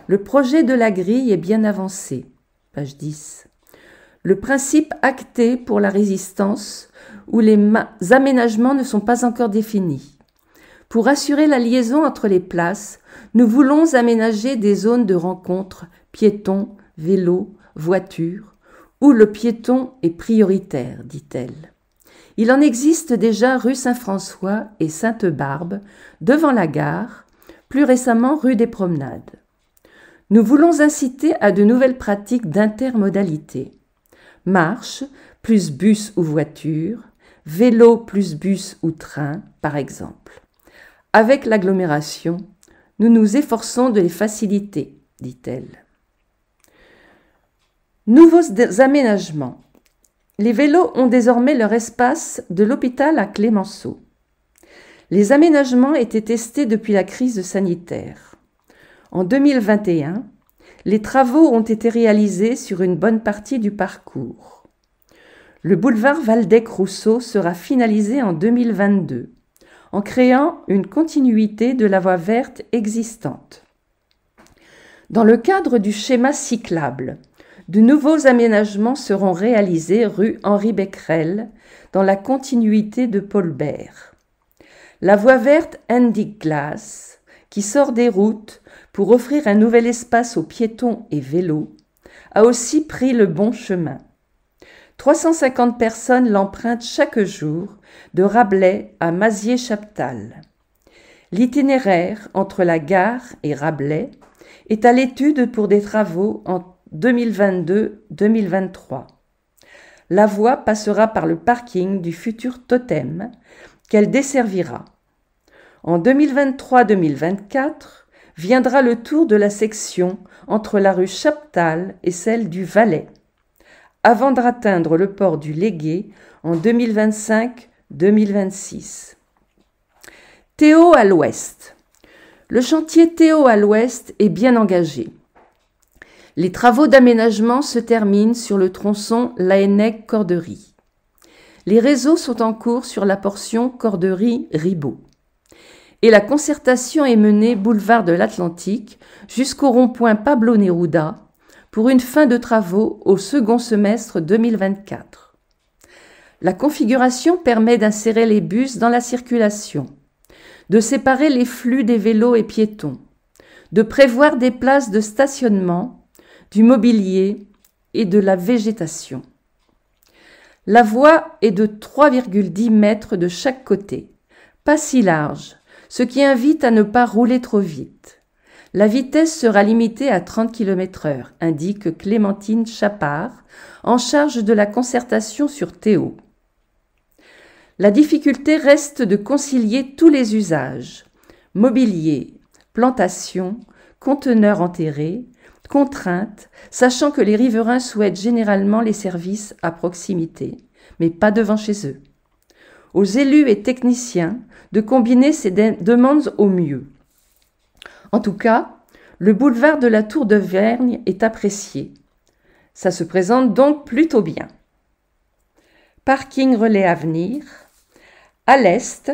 Le projet de la grille est bien avancé, page 10. Le principe acté pour la résistance où les aménagements ne sont pas encore définis. Pour assurer la liaison entre les places, nous voulons aménager des zones de rencontre piétons, vélos, voitures, où le piéton est prioritaire, dit-elle. Il en existe déjà rue Saint-François et Sainte-Barbe, devant la gare, plus récemment rue des Promenades. Nous voulons inciter à de nouvelles pratiques d'intermodalité. Marche plus bus ou voiture, vélo plus bus ou train, par exemple. Avec l'agglomération, nous nous efforçons de les faciliter, dit-elle. Nouveaux aménagements. Les vélos ont désormais leur espace de l'hôpital à Clémenceau. Les aménagements étaient testés depuis la crise sanitaire. En 2021, les travaux ont été réalisés sur une bonne partie du parcours. Le boulevard Waldeck-Rousseau sera finalisé en 2022, en créant une continuité de la voie verte existante. Dans le cadre du schéma cyclable, de nouveaux aménagements seront réalisés rue Henri Becquerel, dans la continuité de Paul Bert. La voie verte Andy Glass, qui sort des routes pour offrir un nouvel espace aux piétons et vélos, a aussi pris le bon chemin. 350 personnes l'empruntent chaque jour de Rabelais à Mazières-Chaptal. L'itinéraire entre la gare et Rabelais est à l'étude pour des travaux en 2022-2023. La voie passera par le parking du futur Totem qu'elle desservira. En 2023-2024 viendra le tour de la section entre la rue Chaptal et celle du Valais, avant d'atteindre le port du Légué en 2025-2026. Théo à l'ouest. Le chantier Théo à l'ouest est bien engagé. Les travaux d'aménagement se terminent sur le tronçon Laennec-Corderie. Les réseaux sont en cours sur la portion Corderie-Ribot. Et la concertation est menée boulevard de l'Atlantique jusqu'au rond-point Pablo Neruda pour une fin de travaux au second semestre 2024. La configuration permet d'insérer les bus dans la circulation, de séparer les flux des vélos et piétons, de prévoir des places de stationnement, du mobilier et de la végétation. La voie est de 3,10 mètres de chaque côté, pas si large, ce qui invite à ne pas rouler trop vite. La vitesse sera limitée à 30 km/h, indique Clémentine Chapard, en charge de la concertation sur Théo. La difficulté reste de concilier tous les usages, mobilier, plantation, conteneurs enterrés, contraintes, sachant que les riverains souhaitent généralement les services à proximité, mais pas devant chez eux. Aux élus et techniciens de combiner ces demandes au mieux. En tout cas, le boulevard de la Tour de Vergne est apprécié. Ça se présente donc plutôt bien. Parking relais à venir. À l'est,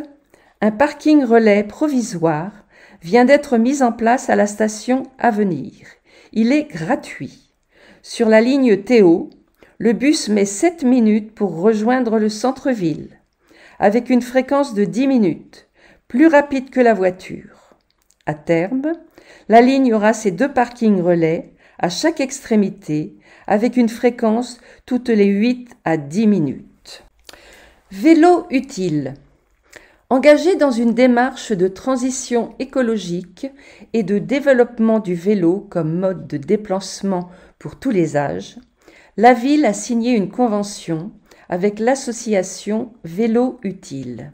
un parking relais provisoire vient d'être mis en place à la station Avenir. Il est gratuit. Sur la ligne Théo, le bus met 7 minutes pour rejoindre le centre-ville, avec une fréquence de 10 minutes, plus rapide que la voiture. À terme, la ligne aura ses 2 parkings relais à chaque extrémité, avec une fréquence toutes les 8 à 10 minutes. Vélo utile. Engagé dans une démarche de transition écologique et de développement du vélo comme mode de déplacement pour tous les âges, la ville a signé une convention avec l'association Vélo Utile.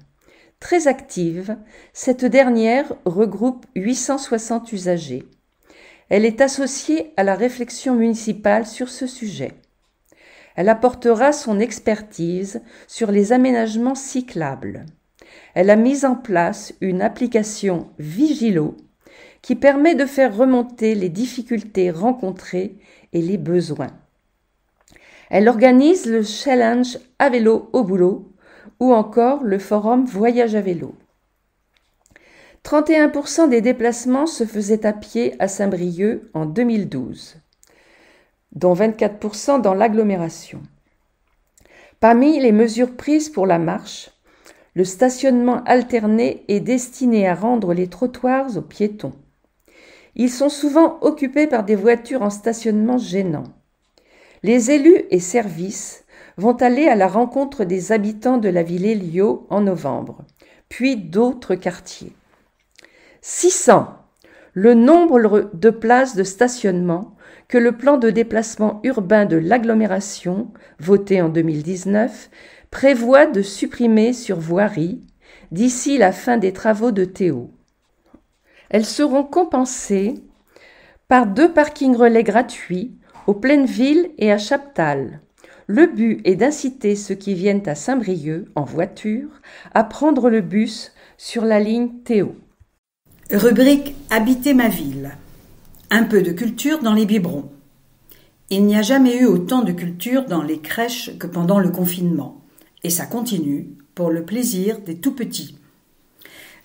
Très active, cette dernière regroupe 860 usagers. Elle est associée à la réflexion municipale sur ce sujet. Elle apportera son expertise sur les aménagements cyclables. Elle a mis en place une application Vigilo qui permet de faire remonter les difficultés rencontrées et les besoins. Elle organise le challenge à vélo au boulot ou encore le forum Voyage à vélo. 31% des déplacements se faisaient à pied à Saint-Brieuc en 2012, dont 24% dans l'agglomération. Parmi les mesures prises pour la marche, le stationnement alterné est destiné à rendre les trottoirs aux piétons. Ils sont souvent occupés par des voitures en stationnement gênant. Les élus et services vont aller à la rencontre des habitants de la ville Elio en novembre, puis d'autres quartiers. 600, le nombre de places de stationnement que le plan de déplacement urbain de l'agglomération, voté en 2019, prévoit de supprimer sur voirie d'ici la fin des travaux de Théo. Elles seront compensées par 2 parkings relais gratuits aux Plaineville et à Chaptal. Le but est d'inciter ceux qui viennent à Saint-Brieuc en voiture à prendre le bus sur la ligne Théo. Rubrique Habiter ma ville. Un peu de culture dans les biberons. Il n'y a jamais eu autant de culture dans les crèches que pendant le confinement. Et ça continue pour le plaisir des tout-petits.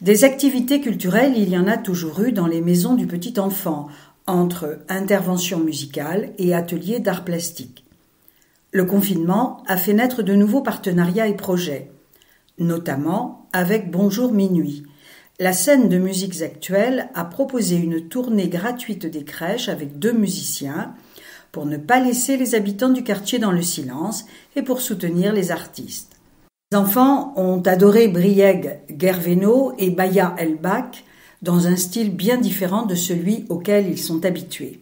Des activités culturelles, il y en a toujours eu dans les maisons du petit enfant, entre interventions musicales et ateliers d'art plastique. Le confinement a fait naître de nouveaux partenariats et projets, notamment avec Bonjour Minuit. La scène de musiques actuelles a proposé une tournée gratuite des crèches avec 2 musiciens pour ne pas laisser les habitants du quartier dans le silence et pour soutenir les artistes. Les enfants ont adoré Brieg Gerveno et Baya Elbach dans un style bien différent de celui auquel ils sont habitués.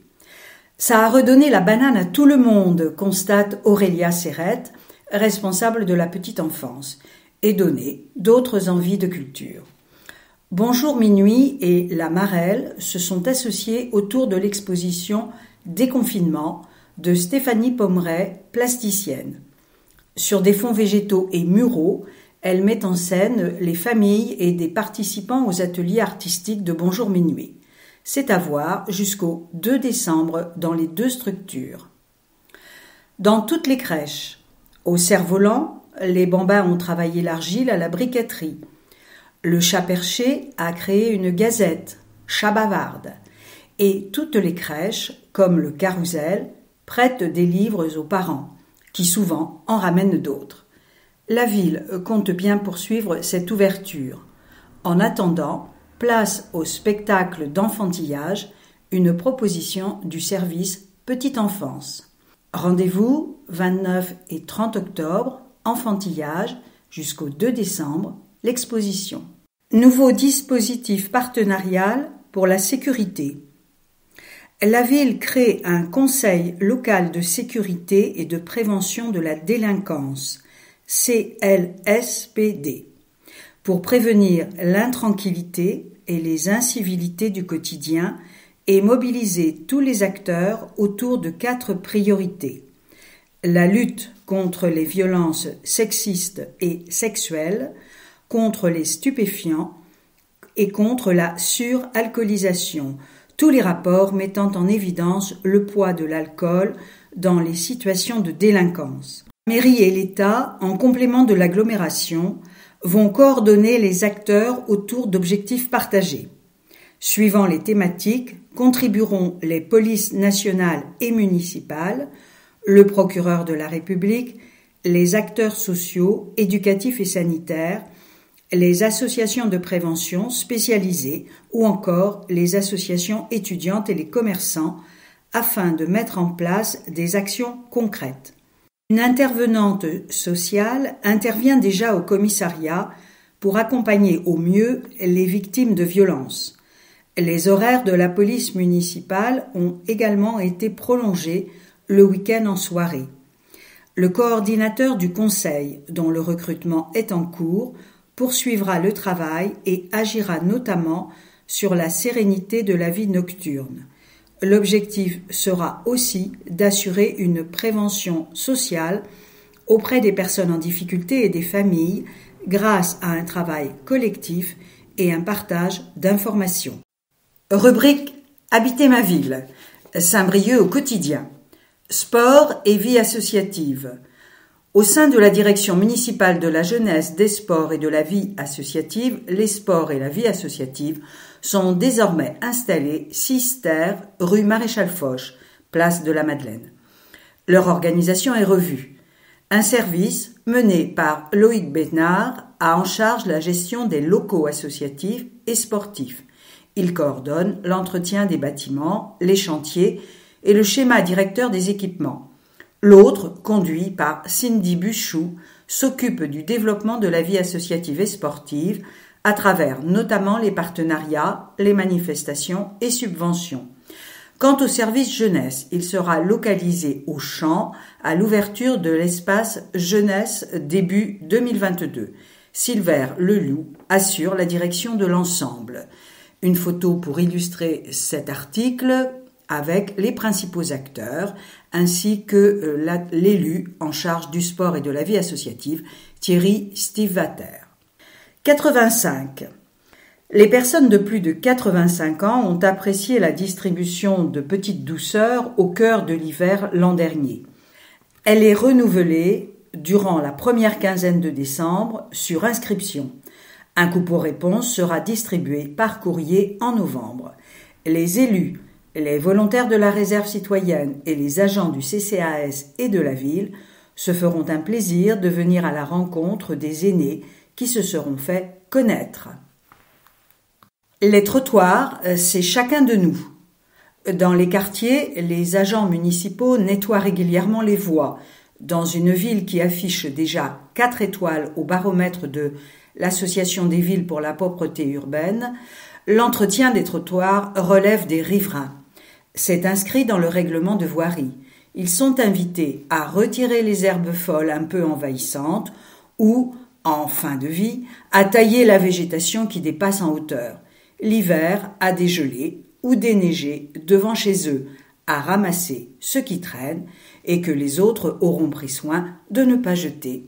Ça a redonné la banane à tout le monde, constate Aurélia Serrette, responsable de la petite enfance, et donné d'autres envies de culture. Bonjour Minuit et La Marelle se sont associés autour de l'exposition Déconfinement de Stéphanie Pommeret, plasticienne. Sur des fonds végétaux et muraux, elle met en scène les familles et des participants aux ateliers artistiques de Bonjour Minuit. C'est à voir jusqu'au 2 décembre dans les 2 structures. Dans toutes les crèches, au cerf-volant, les bambins ont travaillé l'argile à la briqueterie. Le chat perché a créé une gazette, Chat bavarde. Et toutes les crèches, comme le Carrousel, prêtent des livres aux parents, qui souvent en ramènent d'autres. La ville compte bien poursuivre cette ouverture. En attendant, place au spectacle d'enfantillage, une proposition du service Petite Enfance. Rendez-vous 29 et 30 octobre, enfantillage, jusqu'au 2 décembre, l'exposition. Nouveau dispositif partenarial pour la sécurité. La ville crée un conseil local de sécurité et de prévention de la délinquance, CLSPD, pour prévenir l'intranquillité et les incivilités du quotidien et mobiliser tous les acteurs autour de 4 priorités. La lutte contre les violences sexistes et sexuelles, contre les stupéfiants et contre la suralcoolisation, tous les rapports mettant en évidence le poids de l'alcool dans les situations de délinquance. La mairie et l'État, en complément de l'agglomération, vont coordonner les acteurs autour d'objectifs partagés. Suivant les thématiques, contribueront les polices nationales et municipales, le procureur de la République, les acteurs sociaux, éducatifs et sanitaires, les associations de prévention spécialisées ou encore les associations étudiantes et les commerçants afin de mettre en place des actions concrètes. Une intervenante sociale intervient déjà au commissariat pour accompagner au mieux les victimes de violences. Les horaires de la police municipale ont également été prolongés le week-end en soirée. Le coordinateur du conseil, dont le recrutement est en cours, poursuivra le travail et agira notamment sur la sérénité de la vie nocturne. L'objectif sera aussi d'assurer une prévention sociale auprès des personnes en difficulté et des familles grâce à un travail collectif et un partage d'informations. Rubrique Habiter ma ville. Saint-Brieuc au quotidien. Sport et vie associative. Au sein de la direction municipale de la jeunesse, des sports et de la vie associative, les sports et la vie associative sont désormais installés 6 terres rue Maréchal Foch, place de la Madeleine. Leur organisation est revue. Un service mené par Loïc Bénard a en charge la gestion des locaux associatifs et sportifs. Il coordonne l'entretien des bâtiments, les chantiers et le schéma directeur des équipements. L'autre, conduit par Cindy Buchou, s'occupe du développement de la vie associative et sportive à travers notamment les partenariats, les manifestations et subventions. Quant au service jeunesse, il sera localisé au Champ à l'ouverture de l'espace jeunesse début 2022. Sylvain Leloup assure la direction de l'ensemble. Une photo pour illustrer cet article avec les principaux acteurs ainsi que l'élu en charge du sport et de la vie associative, Thierry Stiefvater. 85. Les personnes de plus de 85 ans ont apprécié la distribution de petites douceurs au cœur de l'hiver l'an dernier. Elle est renouvelée durant la première quinzaine de décembre sur inscription. Un coupon-réponse sera distribué par courrier en novembre. Les élus, les volontaires de la réserve citoyenne et les agents du CCAS et de la ville se feront un plaisir de venir à la rencontre des aînés qui se seront fait connaître. Les trottoirs, c'est chacun de nous. Dans les quartiers, les agents municipaux nettoient régulièrement les voies. Dans une ville qui affiche déjà 4 étoiles au baromètre de l'Association des villes pour la propreté urbaine, l'entretien des trottoirs relève des riverains. C'est inscrit dans le règlement de voirie. Ils sont invités à retirer les herbes folles un peu envahissantes ou, en fin de vie, à tailler la végétation qui dépasse en hauteur. L'hiver, à dégeler ou déneiger devant chez eux, à ramasser ce qui traîne et que les autres auront pris soin de ne pas jeter.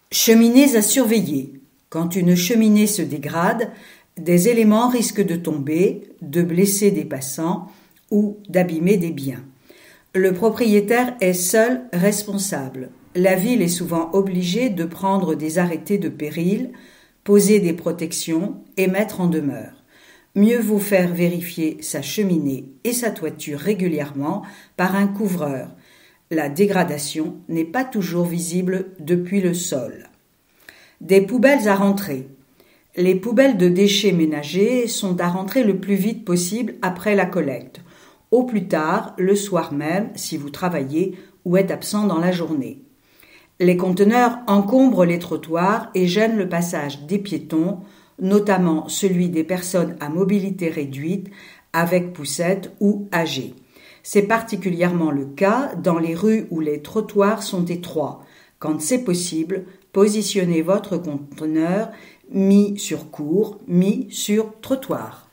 Cheminées à surveiller. Quand une cheminée se dégrade, des éléments risquent de tomber, de blesser des passants ou d'abîmer des biens. Le propriétaire est seul responsable. La ville est souvent obligée de prendre des arrêtés de péril, poser des protections et mettre en demeure. Mieux vaut faire vérifier sa cheminée et sa toiture régulièrement par un couvreur. La dégradation n'est pas toujours visible depuis le sol. Des poubelles à rentrer. Les poubelles de déchets ménagers sont à rentrer le plus vite possible après la collecte. Au plus tard, le soir même, si vous travaillez ou êtes absent dans la journée. Les conteneurs encombrent les trottoirs et gênent le passage des piétons, notamment celui des personnes à mobilité réduite, avec poussette ou âgées. C'est particulièrement le cas dans les rues où les trottoirs sont étroits. Quand c'est possible, positionnez votre conteneur mis sur cours, mis sur trottoir.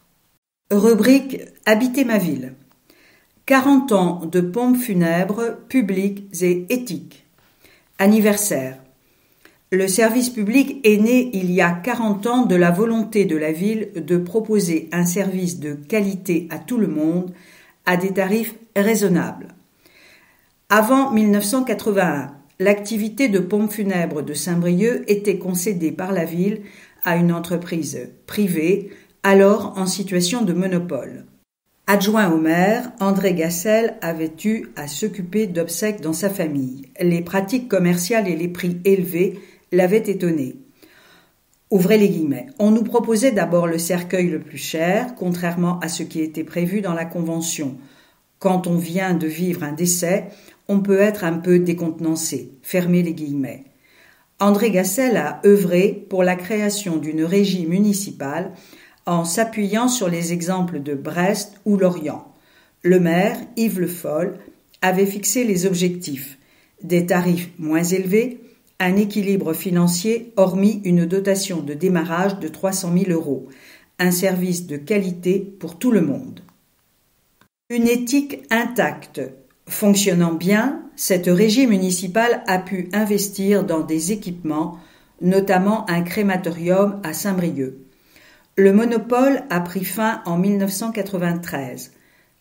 Rubrique « Habiter ma ville ». 40 ans de pompes funèbres publiques et éthiques. Anniversaire. Le service public est né il y a 40 ans de la volonté de la ville de proposer un service de qualité à tout le monde à des tarifs raisonnables. Avant 1981, l'activité de pompes funèbres de Saint-Brieuc était concédée par la ville à une entreprise privée, alors en situation de monopole. Adjoint au maire, André Gassel avait eu à s'occuper d'obsèques dans sa famille. Les pratiques commerciales et les prix élevés l'avaient étonné. Ouvrez les guillemets. On nous proposait d'abord le cercueil le plus cher, contrairement à ce qui était prévu dans la convention. Quand on vient de vivre un décès, on peut être un peu décontenancé. Fermez les guillemets. André Gassel a œuvré pour la création d'une régie municipale en s'appuyant sur les exemples de Brest ou Lorient. Le maire, Yves Le Foll, avait fixé les objectifs. Des tarifs moins élevés, un équilibre financier hormis une dotation de démarrage de 300 000 €, un service de qualité pour tout le monde. Une éthique intacte. Fonctionnant bien, cette régie municipale a pu investir dans des équipements, notamment un crématorium à Saint-Brieuc. Le monopole a pris fin en 1993.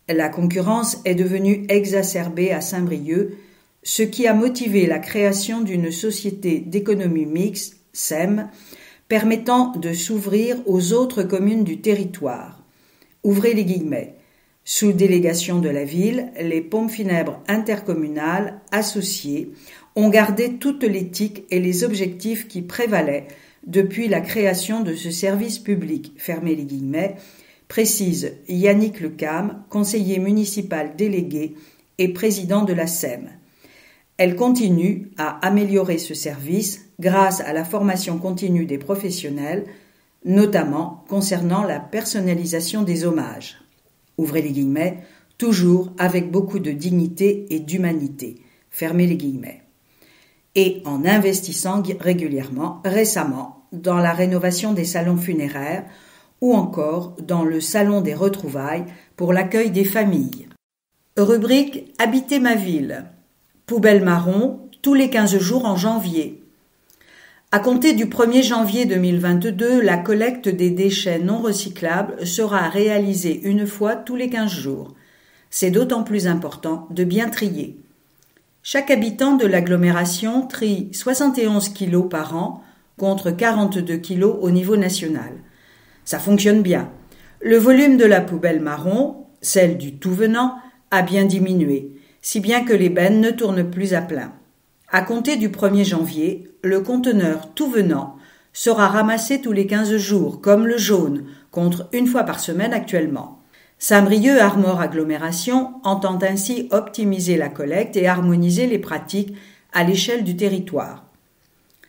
La concurrence est devenue exacerbée à Saint-Brieuc, ce qui a motivé la création d'une société d'économie mixte, SEM, permettant de s'ouvrir aux autres communes du territoire. Ouvrez les guillemets. Sous délégation de la ville, les pompes funèbres intercommunales associées ont gardé toute l'éthique et les objectifs qui prévalaient depuis la création de ce service public, fermez les guillemets, précise Yannick Lecam, conseiller municipal délégué et président de la SEM. Elle continue à améliorer ce service grâce à la formation continue des professionnels, notamment concernant la personnalisation des hommages. Ouvrez les guillemets, toujours avec beaucoup de dignité et d'humanité. Fermez les guillemets. Et en investissant récemment, dans la rénovation des salons funéraires ou encore dans le salon des retrouvailles pour l'accueil des familles. Rubrique Habiter ma ville. Poubelle marron, tous les 15 jours en janvier. À compter du 1er janvier 2022, la collecte des déchets non recyclables sera réalisée une fois tous les 15 jours. C'est d'autant plus important de bien trier. Chaque habitant de l'agglomération trie 71 kilos par an contre 42 kilos au niveau national. Ça fonctionne bien. Le volume de la poubelle marron, celle du tout venant, a bien diminué, si bien que les bennes ne tournent plus à plein. À compter du 1er janvier, le conteneur tout venant sera ramassé tous les 15 jours, comme le jaune, contre une fois par semaine actuellement. Saint-Brieuc-Armor Agglomération entend ainsi optimiser la collecte et harmoniser les pratiques à l'échelle du territoire.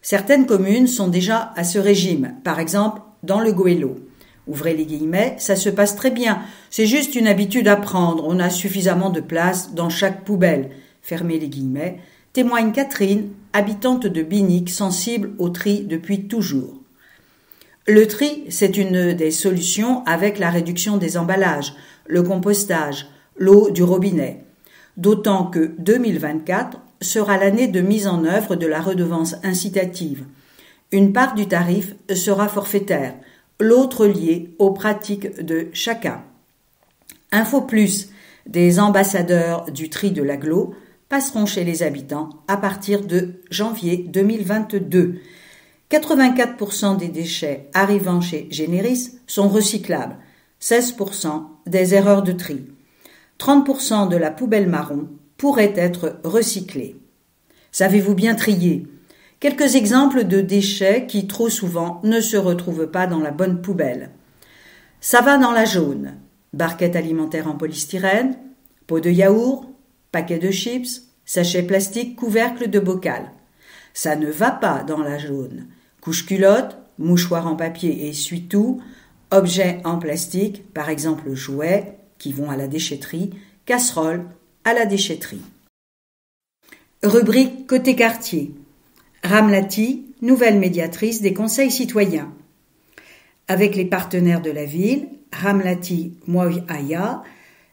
Certaines communes sont déjà à ce régime, par exemple dans le Goëlo. Ouvrez les guillemets, ça se passe très bien, c'est juste une habitude à prendre, on a suffisamment de place dans chaque poubelle. Fermez les guillemets, témoigne Catherine, habitante de Binic, sensible au tri depuis toujours. Le tri, c'est une des solutions avec la réduction des emballages, le compostage, l'eau du robinet. D'autant que 2024 sera l'année de mise en œuvre de la redevance incitative. Une part du tarif sera forfaitaire, l'autre liée aux pratiques de chacun. Info plus, des ambassadeurs du tri de l'agglo passeront chez les habitants à partir de janvier 2022. 84% des déchets arrivant chez Généris sont recyclables, 16% des erreurs de tri. 30% de la poubelle marron pourrait être recyclée. Savez-vous bien trier ? Quelques exemples de déchets qui trop souvent ne se retrouvent pas dans la bonne poubelle. Ça va dans la jaune, barquette alimentaire en polystyrène, pot de yaourt, paquet de chips, sachet plastique, couvercle de bocal. Ça ne va pas dans la jaune, couche-culotte, mouchoir en papier et essuie-tout, objets en plastique, par exemple jouets, qui vont à la déchetterie, casseroles, à la déchetterie. Rubrique Côté quartier. Ramlati, nouvelle médiatrice des conseils citoyens. Avec les partenaires de la ville, Ramlati Moya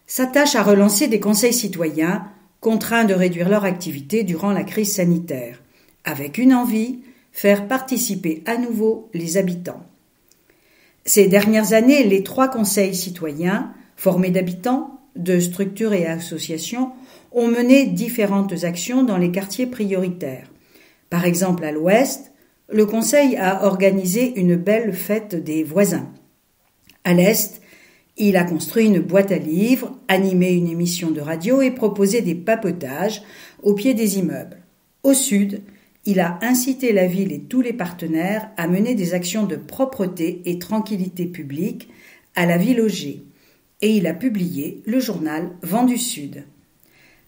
s'attache à relancer des conseils citoyens contraints de réduire leur activité durant la crise sanitaire, avec une envie, faire participer à nouveau les habitants. Ces dernières années, les 3 conseils citoyens, formés d'habitants, de structures et associations, ont mené différentes actions dans les quartiers prioritaires. Par exemple, à l'ouest, le conseil a organisé une belle fête des voisins. À l'est, il a construit une boîte à livres, animé une émission de radio et proposé des papotages au pied des immeubles. Au sud, il a incité la ville et tous les partenaires à mener des actions de propreté et tranquillité publique à la ville Auger. Et il a publié le journal Vent du Sud.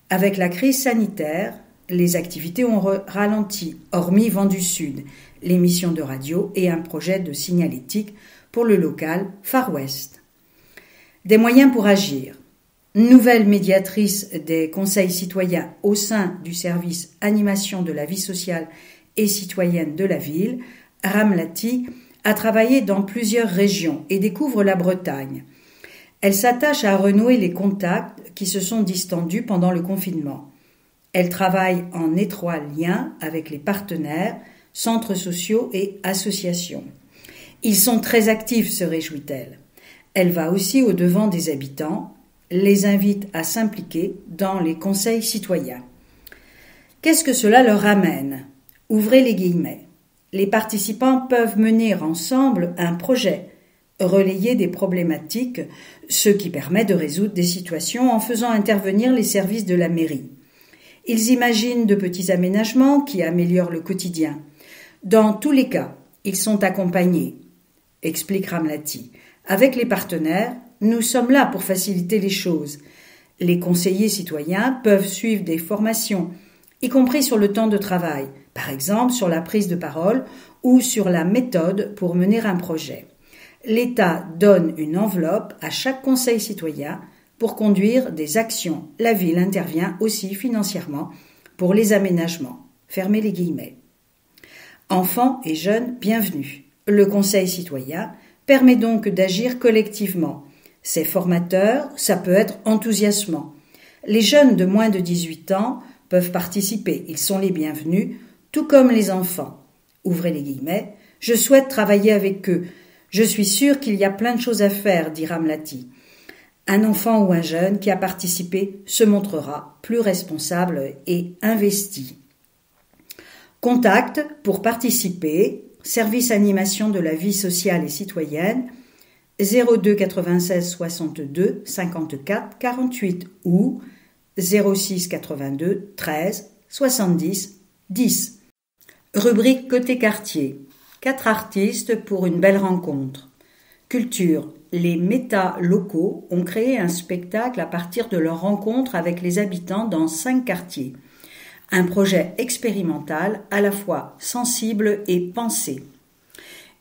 Avec la crise sanitaire, les activités ont ralenti, hormis Vent du Sud, l'émission de radio et un projet de signalétique pour le local Far West. Des moyens pour agir. Nouvelle médiatrice des conseils citoyens au sein du service animation de la vie sociale et citoyenne de la ville, Ramlati a travaillé dans plusieurs régions et découvre la Bretagne. Elle s'attache à renouer les contacts qui se sont distendus pendant le confinement. Elle travaille en étroit lien avec les partenaires, centres sociaux et associations. Ils sont très actifs, se réjouit-elle. Elle va aussi au-devant des habitants, les invite à s'impliquer dans les conseils citoyens. Qu'est-ce que cela leur amène ? Ouvrez les guillemets. Les participants peuvent mener ensemble un projet, relayer des problématiques, ce qui permet de résoudre des situations en faisant intervenir les services de la mairie. Ils imaginent de petits aménagements qui améliorent le quotidien. Dans tous les cas, ils sont accompagnés, explique Ramlati. Avec les partenaires, nous sommes là pour faciliter les choses. Les conseillers citoyens peuvent suivre des formations y compris sur le temps de travail, par exemple sur la prise de parole ou sur la méthode pour mener un projet. L'État donne une enveloppe à chaque conseil citoyen pour conduire des actions. La ville intervient aussi financièrement pour les aménagements. Fermez les guillemets. Enfants et jeunes, bienvenue. Le conseil citoyen permet donc d'agir collectivement. C'est formateur, ça peut être enthousiasmant. Les jeunes de moins de 18 ans peuvent participer, ils sont les bienvenus, tout comme les enfants. Ouvrez les guillemets, je souhaite travailler avec eux. Je suis sûr qu'il y a plein de choses à faire, dit Ramlati. Un enfant ou un jeune qui a participé se montrera plus responsable et investi. Contact pour participer, service animation de la vie sociale et citoyenne, 02 96 62 54 48 ou 06 82 13 70 10. Rubrique côté quartier. 4 artistes pour une belle rencontre. Culture. Les méta locaux ont créé un spectacle à partir de leur rencontre avec les habitants dans 5 quartiers. Un projet expérimental à la fois sensible et pensé.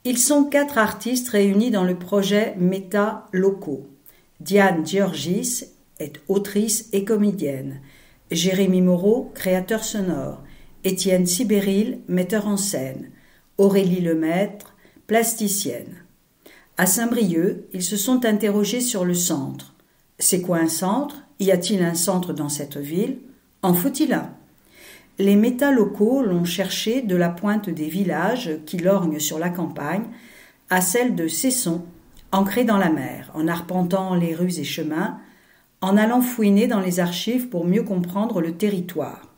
Ils sont 4 artistes réunis dans le projet Méta locaux. Diane Georgis est autrice et comédienne. Jérémy Moreau, créateur sonore. Étienne Sibéril, metteur en scène. Aurélie Lemaître, plasticienne. À Saint-Brieuc, ils se sont interrogés sur le centre. C'est quoi un centre? Y a-t-il un centre dans cette ville? En faut-il un? Les méta-locaux l'ont cherché de la pointe des villages qui lorgnent sur la campagne à celle de Cesson, ancrée dans la mer, en arpentant les rues et chemins, en allant fouiner dans les archives pour mieux comprendre le territoire,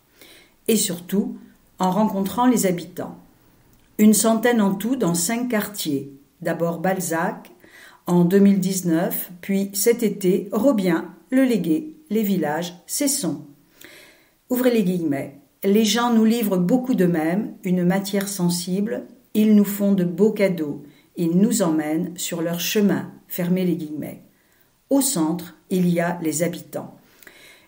et surtout en rencontrant les habitants. Une centaine en tout dans 5 quartiers, d'abord Balzac, en 2019, puis cet été, Robien, Le Légué, les villages, Cesson. Ouvrez les guillemets. Les gens nous livrent beaucoup d'eux-mêmes, une matière sensible, ils nous font de beaux cadeaux, ils nous emmènent sur leur chemin, fermez les guillemets. Au centre, il y a les habitants.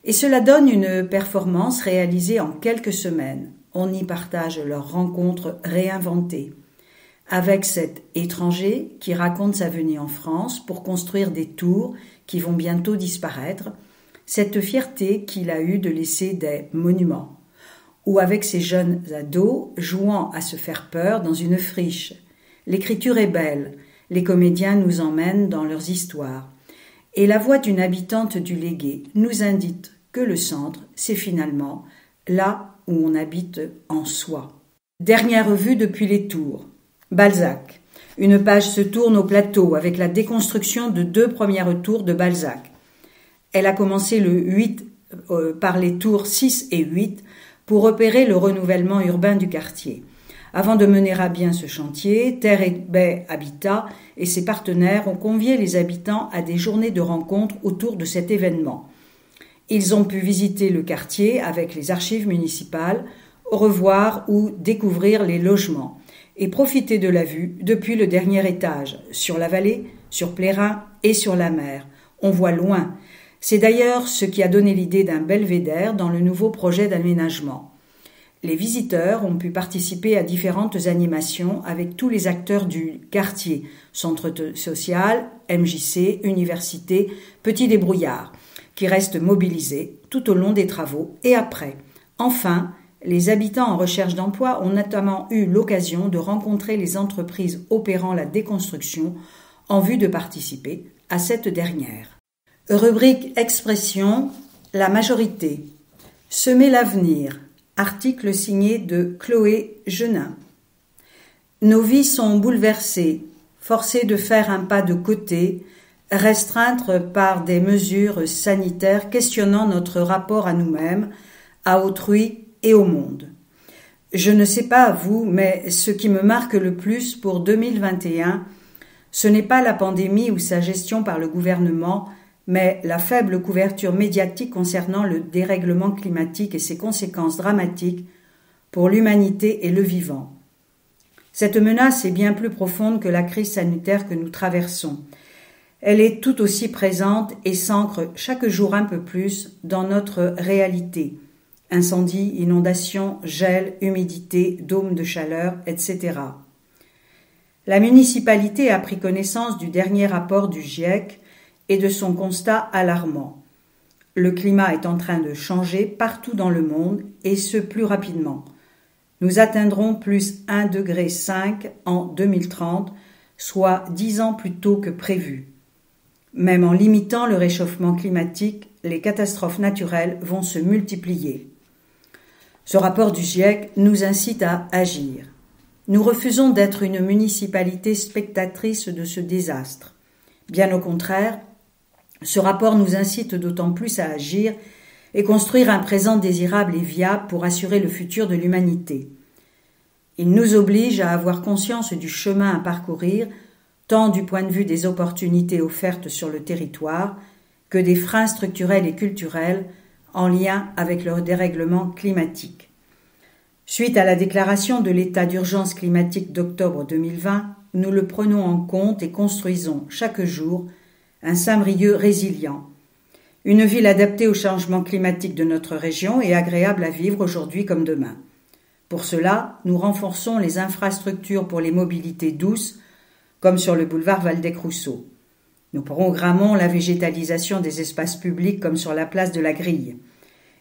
Et cela donne une performance réalisée en quelques semaines. On y partage leurs rencontres réinventées. Avec cet étranger qui raconte sa venue en France pour construire des tours qui vont bientôt disparaître, cette fierté qu'il a eue de laisser des monuments. Ou avec ces jeunes ados jouant à se faire peur dans une friche. L'écriture est belle, les comédiens nous emmènent dans leurs histoires. Et la voix d'une habitante du Légué nous indique que le centre, c'est finalement là où on habite en soi. Dernière vue depuis les tours. Balzac. Une page se tourne au plateau avec la déconstruction de 2 premières tours de Balzac. Elle a commencé le 8 par les tours 6 et 8 pour opérer le renouvellement urbain du quartier. Avant de mener à bien ce chantier, Terre et Baie Habitat et ses partenaires ont convié les habitants à des journées de rencontres autour de cet événement. Ils ont pu visiter le quartier avec les archives municipales, revoir ou découvrir les logements et profiter de la vue depuis le dernier étage, sur la vallée, sur Plérin et sur la mer. On voit loin. C'est d'ailleurs ce qui a donné l'idée d'un belvédère dans le nouveau projet d'aménagement. Les visiteurs ont pu participer à différentes animations avec tous les acteurs du quartier, centre social, MJC, université, petits débrouillards, qui restent mobilisés tout au long des travaux et après. Enfin, les habitants en recherche d'emploi ont notamment eu l'occasion de rencontrer les entreprises opérant la déconstruction en vue de participer à cette dernière. Rubrique Expression, la majorité. Semer l'avenir. Article signé de Chloé Genin. Nos vies sont bouleversées, forcées de faire un pas de côté, restreintes par des mesures sanitaires questionnant notre rapport à nous-mêmes, à autrui et au monde. Je ne sais pas à vous, mais ce qui me marque le plus pour 2021, ce n'est pas la pandémie ou sa gestion par le gouvernement, mais la faible couverture médiatique concernant le dérèglement climatique et ses conséquences dramatiques pour l'humanité et le vivant. Cette menace est bien plus profonde que la crise sanitaire que nous traversons. Elle est tout aussi présente et s'ancre chaque jour un peu plus dans notre réalité. Incendies, inondations, gel, humidité, dômes de chaleur, etc. La municipalité a pris connaissance du dernier rapport du GIEC et de son constat alarmant. Le climat est en train de changer partout dans le monde et ce plus rapidement. Nous atteindrons plus 1,5 degré en 2030, soit 10 ans plus tôt que prévu. Même en limitant le réchauffement climatique, les catastrophes naturelles vont se multiplier. Ce rapport du GIEC nous incite à agir. Nous refusons d'être une municipalité spectatrice de ce désastre. Bien au contraire, ce rapport nous incite d'autant plus à agir et construire un présent désirable et viable pour assurer le futur de l'humanité. Il nous oblige à avoir conscience du chemin à parcourir, tant du point de vue des opportunités offertes sur le territoire que des freins structurels et culturels en lien avec le dérèglement climatique. Suite à la déclaration de l'état d'urgence climatique d'octobre 2020, nous le prenons en compte et construisons chaque jour un Saint-Brieuc résilient. Une ville adaptée au changement climatique de notre région et agréable à vivre aujourd'hui comme demain. Pour cela, nous renforçons les infrastructures pour les mobilités douces, comme sur le boulevard Waldeck-Rousseau. Nous programmons la végétalisation des espaces publics comme sur la place de la Grille.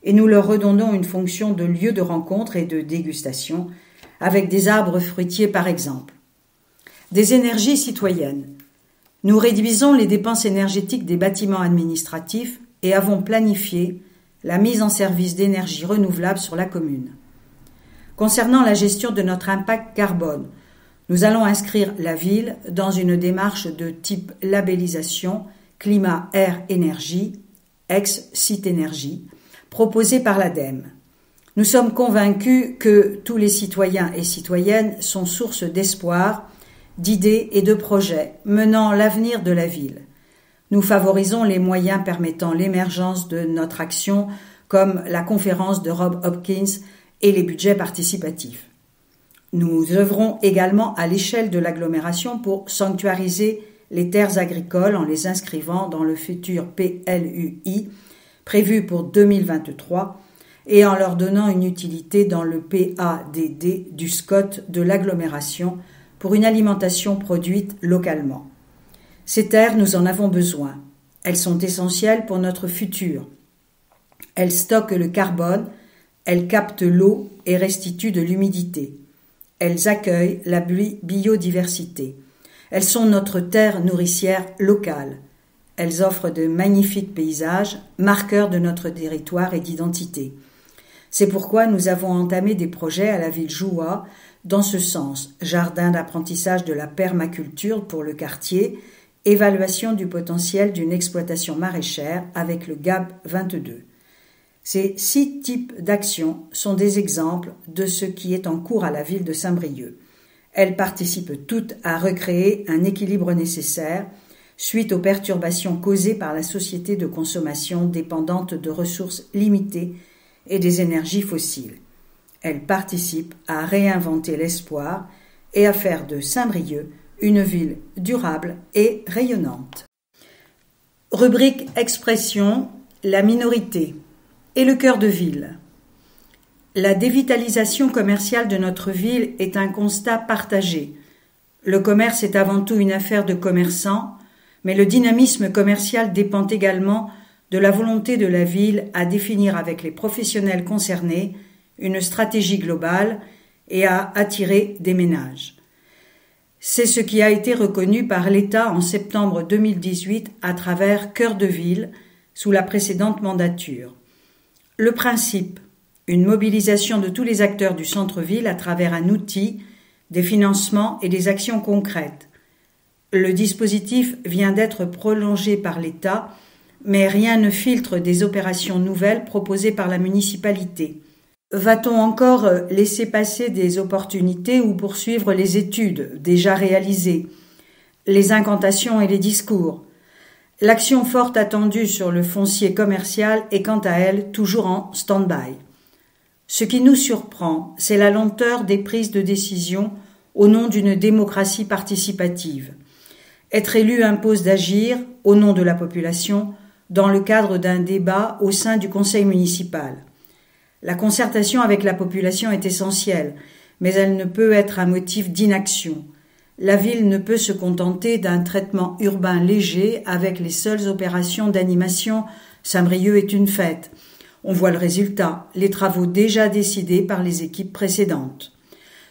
Et nous leur redonnons une fonction de lieu de rencontre et de dégustation, avec des arbres fruitiers par exemple. Des énergies citoyennes. Nous réduisons les dépenses énergétiques des bâtiments administratifs et avons planifié la mise en service d'énergie renouvelable sur la commune. Concernant la gestion de notre impact carbone, nous allons inscrire la ville dans une démarche de type labellisation climat, air, énergie, ex-site énergie, proposée par l'ADEME. Nous sommes convaincus que tous les citoyens et citoyennes sont source d'espoir, d'idées et de projets menant l'avenir de la ville. Nous favorisons les moyens permettant l'émergence de notre action comme la conférence de Rob Hopkins et les budgets participatifs. Nous œuvrons également à l'échelle de l'agglomération pour sanctuariser les terres agricoles en les inscrivant dans le futur PLUI prévu pour 2023 et en leur donnant une utilité dans le PADD du SCOT de l'agglomération pour une alimentation produite localement. Ces terres, nous en avons besoin. Elles sont essentielles pour notre futur. Elles stockent le carbone, elles captent l'eau et restituent de l'humidité. Elles accueillent la biodiversité. Elles sont notre terre nourricière locale. Elles offrent de magnifiques paysages, marqueurs de notre territoire et d'identité. C'est pourquoi nous avons entamé des projets à la ville Jouhua dans ce sens. Jardin d'apprentissage de la permaculture pour le quartier, évaluation du potentiel d'une exploitation maraîchère avec le GAB 22. Ces 6 types d'actions sont des exemples de ce qui est en cours à la ville de Saint-Brieuc. Elles participent toutes à recréer un équilibre nécessaire suite aux perturbations causées par la société de consommation dépendante de ressources limitées et des énergies fossiles. Elles participent à réinventer l'espoir et à faire de Saint-Brieuc une ville durable et rayonnante. Rubrique Expression, la minorité et le cœur de ville. La dévitalisation commerciale de notre ville est un constat partagé. Le commerce est avant tout une affaire de commerçants, mais le dynamisme commercial dépend également de la volonté de la ville à définir avec les professionnels concernés une stratégie globale et à attirer des ménages. C'est ce qui a été reconnu par l'État en septembre 2018 à travers Cœur de ville sous la précédente mandature. Le principe, une mobilisation de tous les acteurs du centre-ville à travers un outil, des financements et des actions concrètes. Le dispositif vient d'être prolongé par l'État, mais rien ne filtre des opérations nouvelles proposées par la municipalité. Va-t-on encore laisser passer des opportunités ou poursuivre les études déjà réalisées, les incantations et les discours? L'action forte attendue sur le foncier commercial est quant à elle toujours en stand-by. Ce qui nous surprend, c'est la lenteur des prises de décision au nom d'une démocratie participative. Être élu impose d'agir, au nom de la population, dans le cadre d'un débat au sein du conseil municipal. La concertation avec la population est essentielle, mais elle ne peut être un motif d'inaction. La ville ne peut se contenter d'un traitement urbain léger avec les seules opérations d'animation. Saint-Brieuc est une fête. On voit le résultat, les travaux déjà décidés par les équipes précédentes.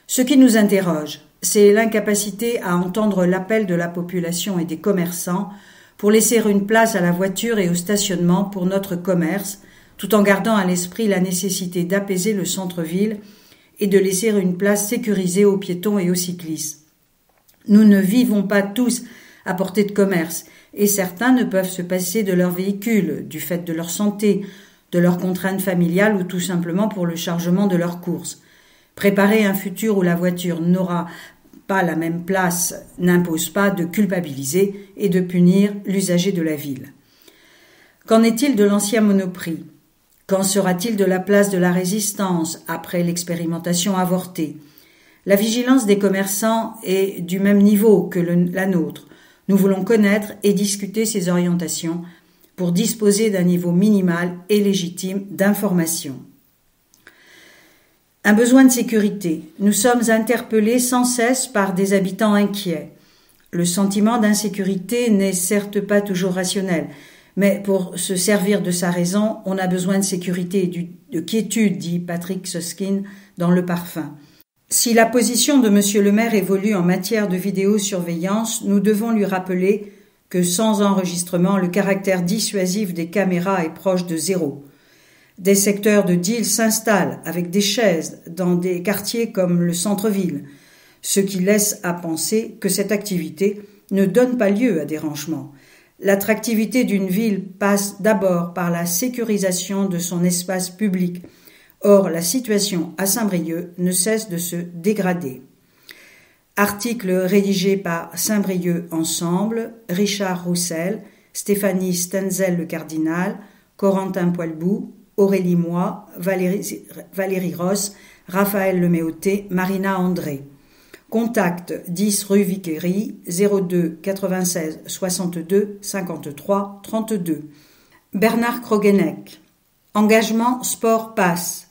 Ce qui nous interroge, c'est l'incapacité à entendre l'appel de la population et des commerçants pour laisser une place à la voiture et au stationnement pour notre commerce, tout en gardant à l'esprit la nécessité d'apaiser le centre-ville et de laisser une place sécurisée aux piétons et aux cyclistes. Nous ne vivons pas tous à portée de commerce, et certains ne peuvent se passer de leur véhicule, du fait de leur santé, de leurs contraintes familiales ou tout simplement pour le chargement de leurs courses. Préparer un futur où la voiture n'aura pas la même place n'impose pas de culpabiliser et de punir l'usager de la ville. Qu'en est-il de l'ancien Monoprix ? Qu'en sera-t-il de la place de la Résistance après l'expérimentation avortée ? La vigilance des commerçants est du même niveau que la nôtre. Nous voulons connaître et discuter ces orientations pour disposer d'un niveau minimal et légitime d'information. Un besoin de sécurité. Nous sommes interpellés sans cesse par des habitants inquiets. Le sentiment d'insécurité n'est certes pas toujours rationnel, mais pour se servir de sa raison, on a besoin de sécurité et de quiétude, dit Patrick Susskind dans Le Parfum. Si la position de M. le maire évolue en matière de vidéosurveillance, nous devons lui rappeler que sans enregistrement, le caractère dissuasif des caméras est proche de zéro. Des secteurs de deal s'installent avec des chaises dans des quartiers comme le centre-ville, ce qui laisse à penser que cette activité ne donne pas lieu à dérangement. L'attractivité d'une ville passe d'abord par la sécurisation de son espace public. Or, la situation à Saint-Brieuc ne cesse de se dégrader. Article rédigé par Saint-Brieuc Ensemble, Richard Roussel, Stéphanie Stenzel le Cardinal, Corentin Poilbou, Aurélie Moy, Valérie Ross, Raphaël Leméoté, Marina André. Contact 10 rue Viquerie, 02 96 62 53 32. Bernard Krogeneck. Engagement Sport Pass.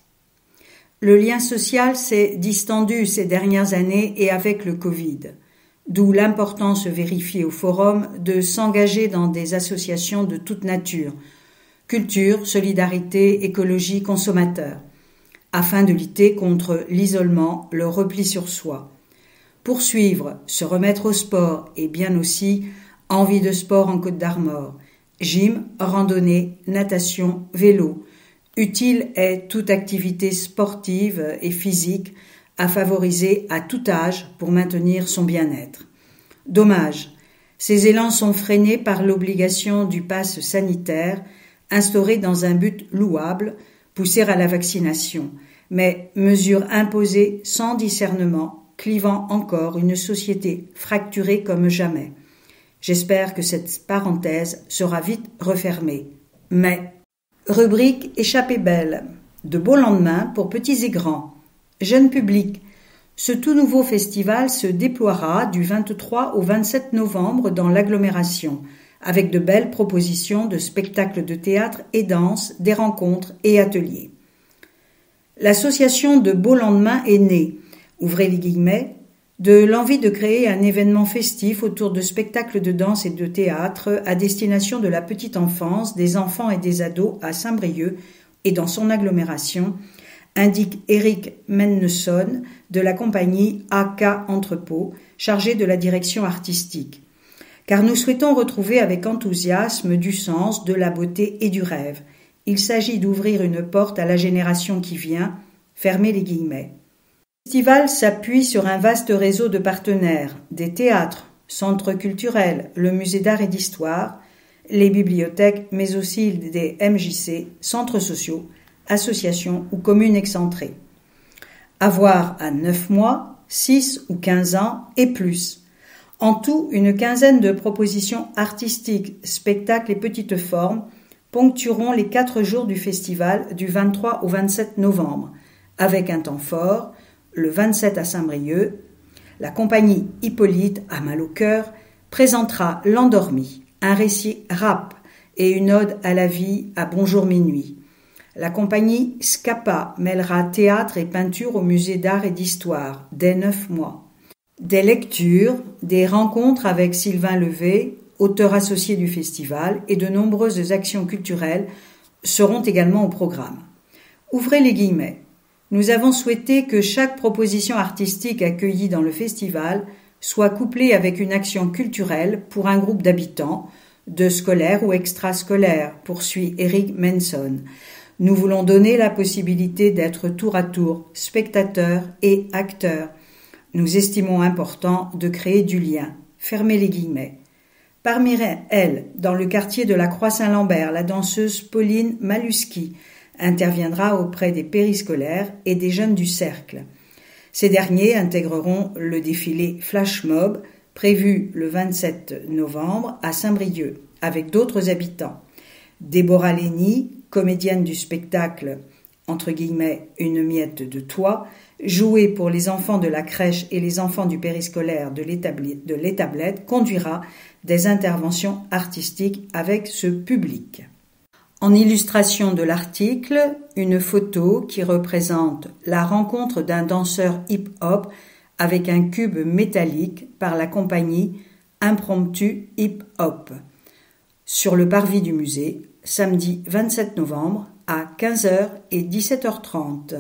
Le lien social s'est distendu ces dernières années et avec le Covid, d'où l'importance vérifiée au forum de s'engager dans des associations de toute nature, culture, solidarité, écologie, consommateurs, afin de lutter contre l'isolement, le repli sur soi. Poursuivre, se remettre au sport et bien aussi envie de sport en Côte d'Armor, gym, randonnée, natation, vélo. Utile est toute activité sportive et physique à favoriser à tout âge pour maintenir son bien-être. Dommage, ces élans sont freinés par l'obligation du pass sanitaire instauré dans un but louable, pousser à la vaccination, mais mesure imposée sans discernement, clivant encore une société fracturée comme jamais. J'espère que cette parenthèse sera vite refermée. Mais rubrique Échappée belle. De beaux lendemains pour petits et grands. Jeune public. Ce tout nouveau festival se déploiera du 23 au 27 novembre dans l'agglomération, avec de belles propositions de spectacles de théâtre et danse, des rencontres et ateliers. L'association de Beaux Lendemains est née, ouvrez les guillemets, de l'envie de créer un événement festif autour de spectacles de danse et de théâtre à destination de la petite enfance, des enfants et des ados à Saint-Brieuc et dans son agglomération, indique Eric Menneson de la compagnie AK Entrepôt, chargé de la direction artistique. Car nous souhaitons retrouver avec enthousiasme du sens, de la beauté et du rêve. Il s'agit d'ouvrir une porte à la génération qui vient, fermez les guillemets. Le festival s'appuie sur un vaste réseau de partenaires, des théâtres, centres culturels, le musée d'art et d'histoire, les bibliothèques, mais aussi des MJC, centres sociaux, associations ou communes excentrées. À voir à 9 mois, 6 ou 15 ans et plus. En tout, une quinzaine de propositions artistiques, spectacles et petites formes ponctueront les 4 jours du festival du 23 au 27 novembre, avec un temps fort, le 27 à Saint-Brieuc. La compagnie Hippolyte, à mal au cœur, présentera L'Endormi, un récit rap et une ode à la vie à Bonjour Minuit. La compagnie Scapa mêlera théâtre et peinture au musée d'art et d'histoire dès 9 mois. Des lectures, des rencontres avec Sylvain Levet, auteur associé du festival, et de nombreuses actions culturelles seront également au programme. Ouvrez les guillemets. Nous avons souhaité que chaque proposition artistique accueillie dans le festival soit couplée avec une action culturelle pour un groupe d'habitants, de scolaires ou extrascolaires, poursuit Eric Manson. Nous voulons donner la possibilité d'être tour à tour spectateurs et acteurs. Nous estimons important de créer du lien. Fermez les guillemets. Parmi elles, dans le quartier de la Croix-Saint-Lambert, la danseuse Pauline Maluski interviendra auprès des périscolaires et des jeunes du cercle. Ces derniers intégreront le défilé Flash Mob, prévu le 27 novembre à Saint-Brieuc, avec d'autres habitants. Déborah Lény, comédienne du spectacle entre guillemets « Une miette de toit », jouée pour les enfants de la crèche et les enfants du périscolaire de l'Établette, conduira des interventions artistiques avec ce public. En illustration de l'article, une photo qui représente la rencontre d'un danseur hip-hop avec un cube métallique par la compagnie Impromptu Hip-Hop sur le parvis du musée, samedi 27 novembre à 15h et 17h30.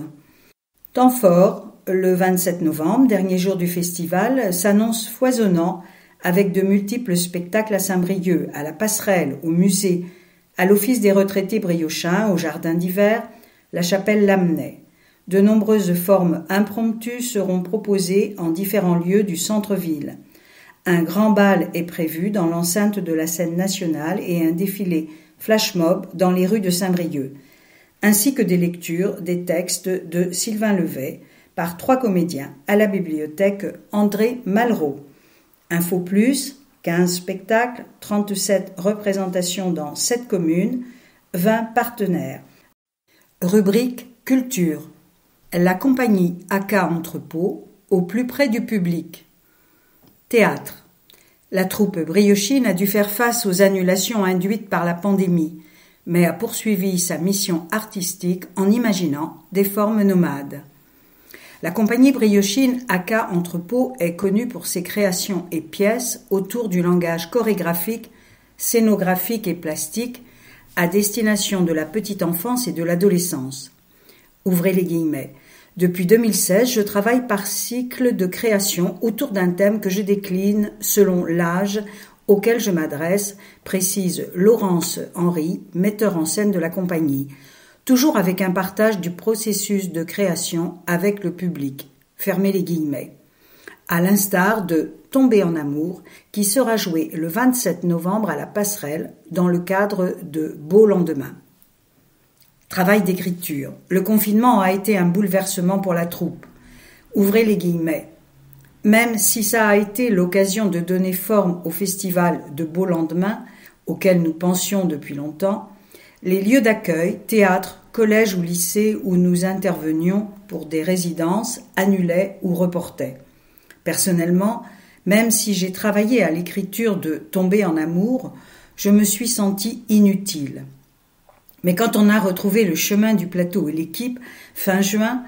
Temps fort, le 27 novembre, dernier jour du festival, s'annonce foisonnant avec de multiples spectacles à Saint-Brieuc, à la Passerelle, au musée, à l'Office des retraités briochins, au Jardin d'hiver, la chapelle Lamennais. De nombreuses formes impromptues seront proposées en différents lieux du centre-ville. Un grand bal est prévu dans l'enceinte de la scène nationale et un défilé flash mob dans les rues de Saint-Brieuc, ainsi que des lectures des textes de Sylvain Levet par 3 comédiens à la bibliothèque André Malraux. Info plus, 15 spectacles, 37 représentations dans 7 communes, 20 partenaires. Rubrique Culture. La compagnie AK Entrepôt, au plus près du public. Théâtre. La troupe briochine a dû faire face aux annulations induites par la pandémie, mais a poursuivi sa mission artistique en imaginant des formes nomades. La compagnie briochine AK Entrepôt est connue pour ses créations et pièces autour du langage chorégraphique, scénographique et plastique à destination de la petite enfance et de l'adolescence. Ouvrez les guillemets. Depuis 2016, je travaille par cycle de création autour d'un thème que je décline selon l'âge auquel je m'adresse, précise Laurence Henry, metteur en scène de la compagnie, toujours avec un partage du processus de création avec le public. Fermez les guillemets. À l'instar de Tomber en amour, qui sera joué le 27 novembre à la Passerelle dans le cadre de Beau lendemain. Travail d'écriture. Le confinement a été un bouleversement pour la troupe. Ouvrez les guillemets. Même si ça a été l'occasion de donner forme au festival de Beau lendemain, auquel nous pensions depuis longtemps, les lieux d'accueil, théâtre, collège ou lycée où nous intervenions pour des résidences annulaient ou reportaient. Personnellement, même si j'ai travaillé à l'écriture de Tomber en amour, je me suis sentie inutile. Mais quand on a retrouvé le chemin du plateau et l'équipe, fin juin,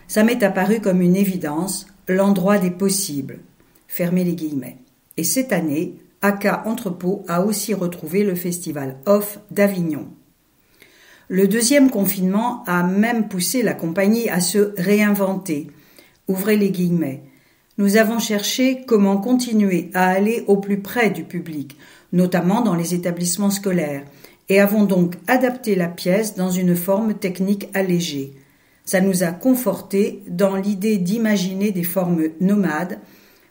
ça m'est apparu comme une évidence, l'endroit des possibles. Fermez les guillemets. Et cette année, AK Entrepôt a aussi retrouvé le festival Off d'Avignon. Le deuxième confinement a même poussé la compagnie à se réinventer. Ouvrez les guillemets. Nous avons cherché comment continuer à aller au plus près du public, notamment dans les établissements scolaires, et avons donc adapté la pièce dans une forme technique allégée. Ça nous a confortés dans l'idée d'imaginer des formes nomades,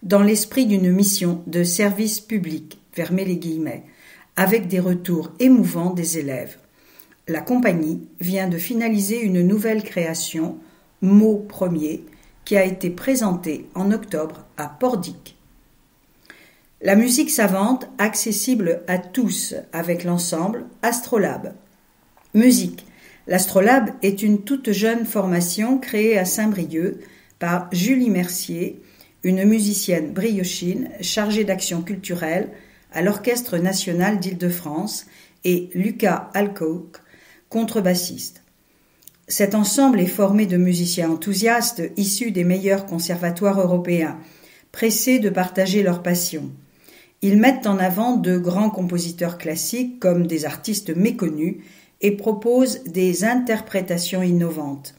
dans l'esprit d'une mission de service public, fermez les guillemets, avec des retours émouvants des élèves. La compagnie vient de finaliser une nouvelle création, Mot premier, qui a été présentée en octobre à Pordic. La musique savante accessible à tous avec l'ensemble Astrolabe. Musique. L'Astrolabe est une toute jeune formation créée à Saint-Brieuc par Julie Mercier, une musicienne briochine chargée d'action culturelle à l'Orchestre national d'Île-de-France, et Lucas Alcock, contrebassiste. Cet ensemble est formé de musiciens enthousiastes issus des meilleurs conservatoires européens, pressés de partager leur passion. Ils mettent en avant de grands compositeurs classiques comme des artistes méconnus et proposent des interprétations innovantes.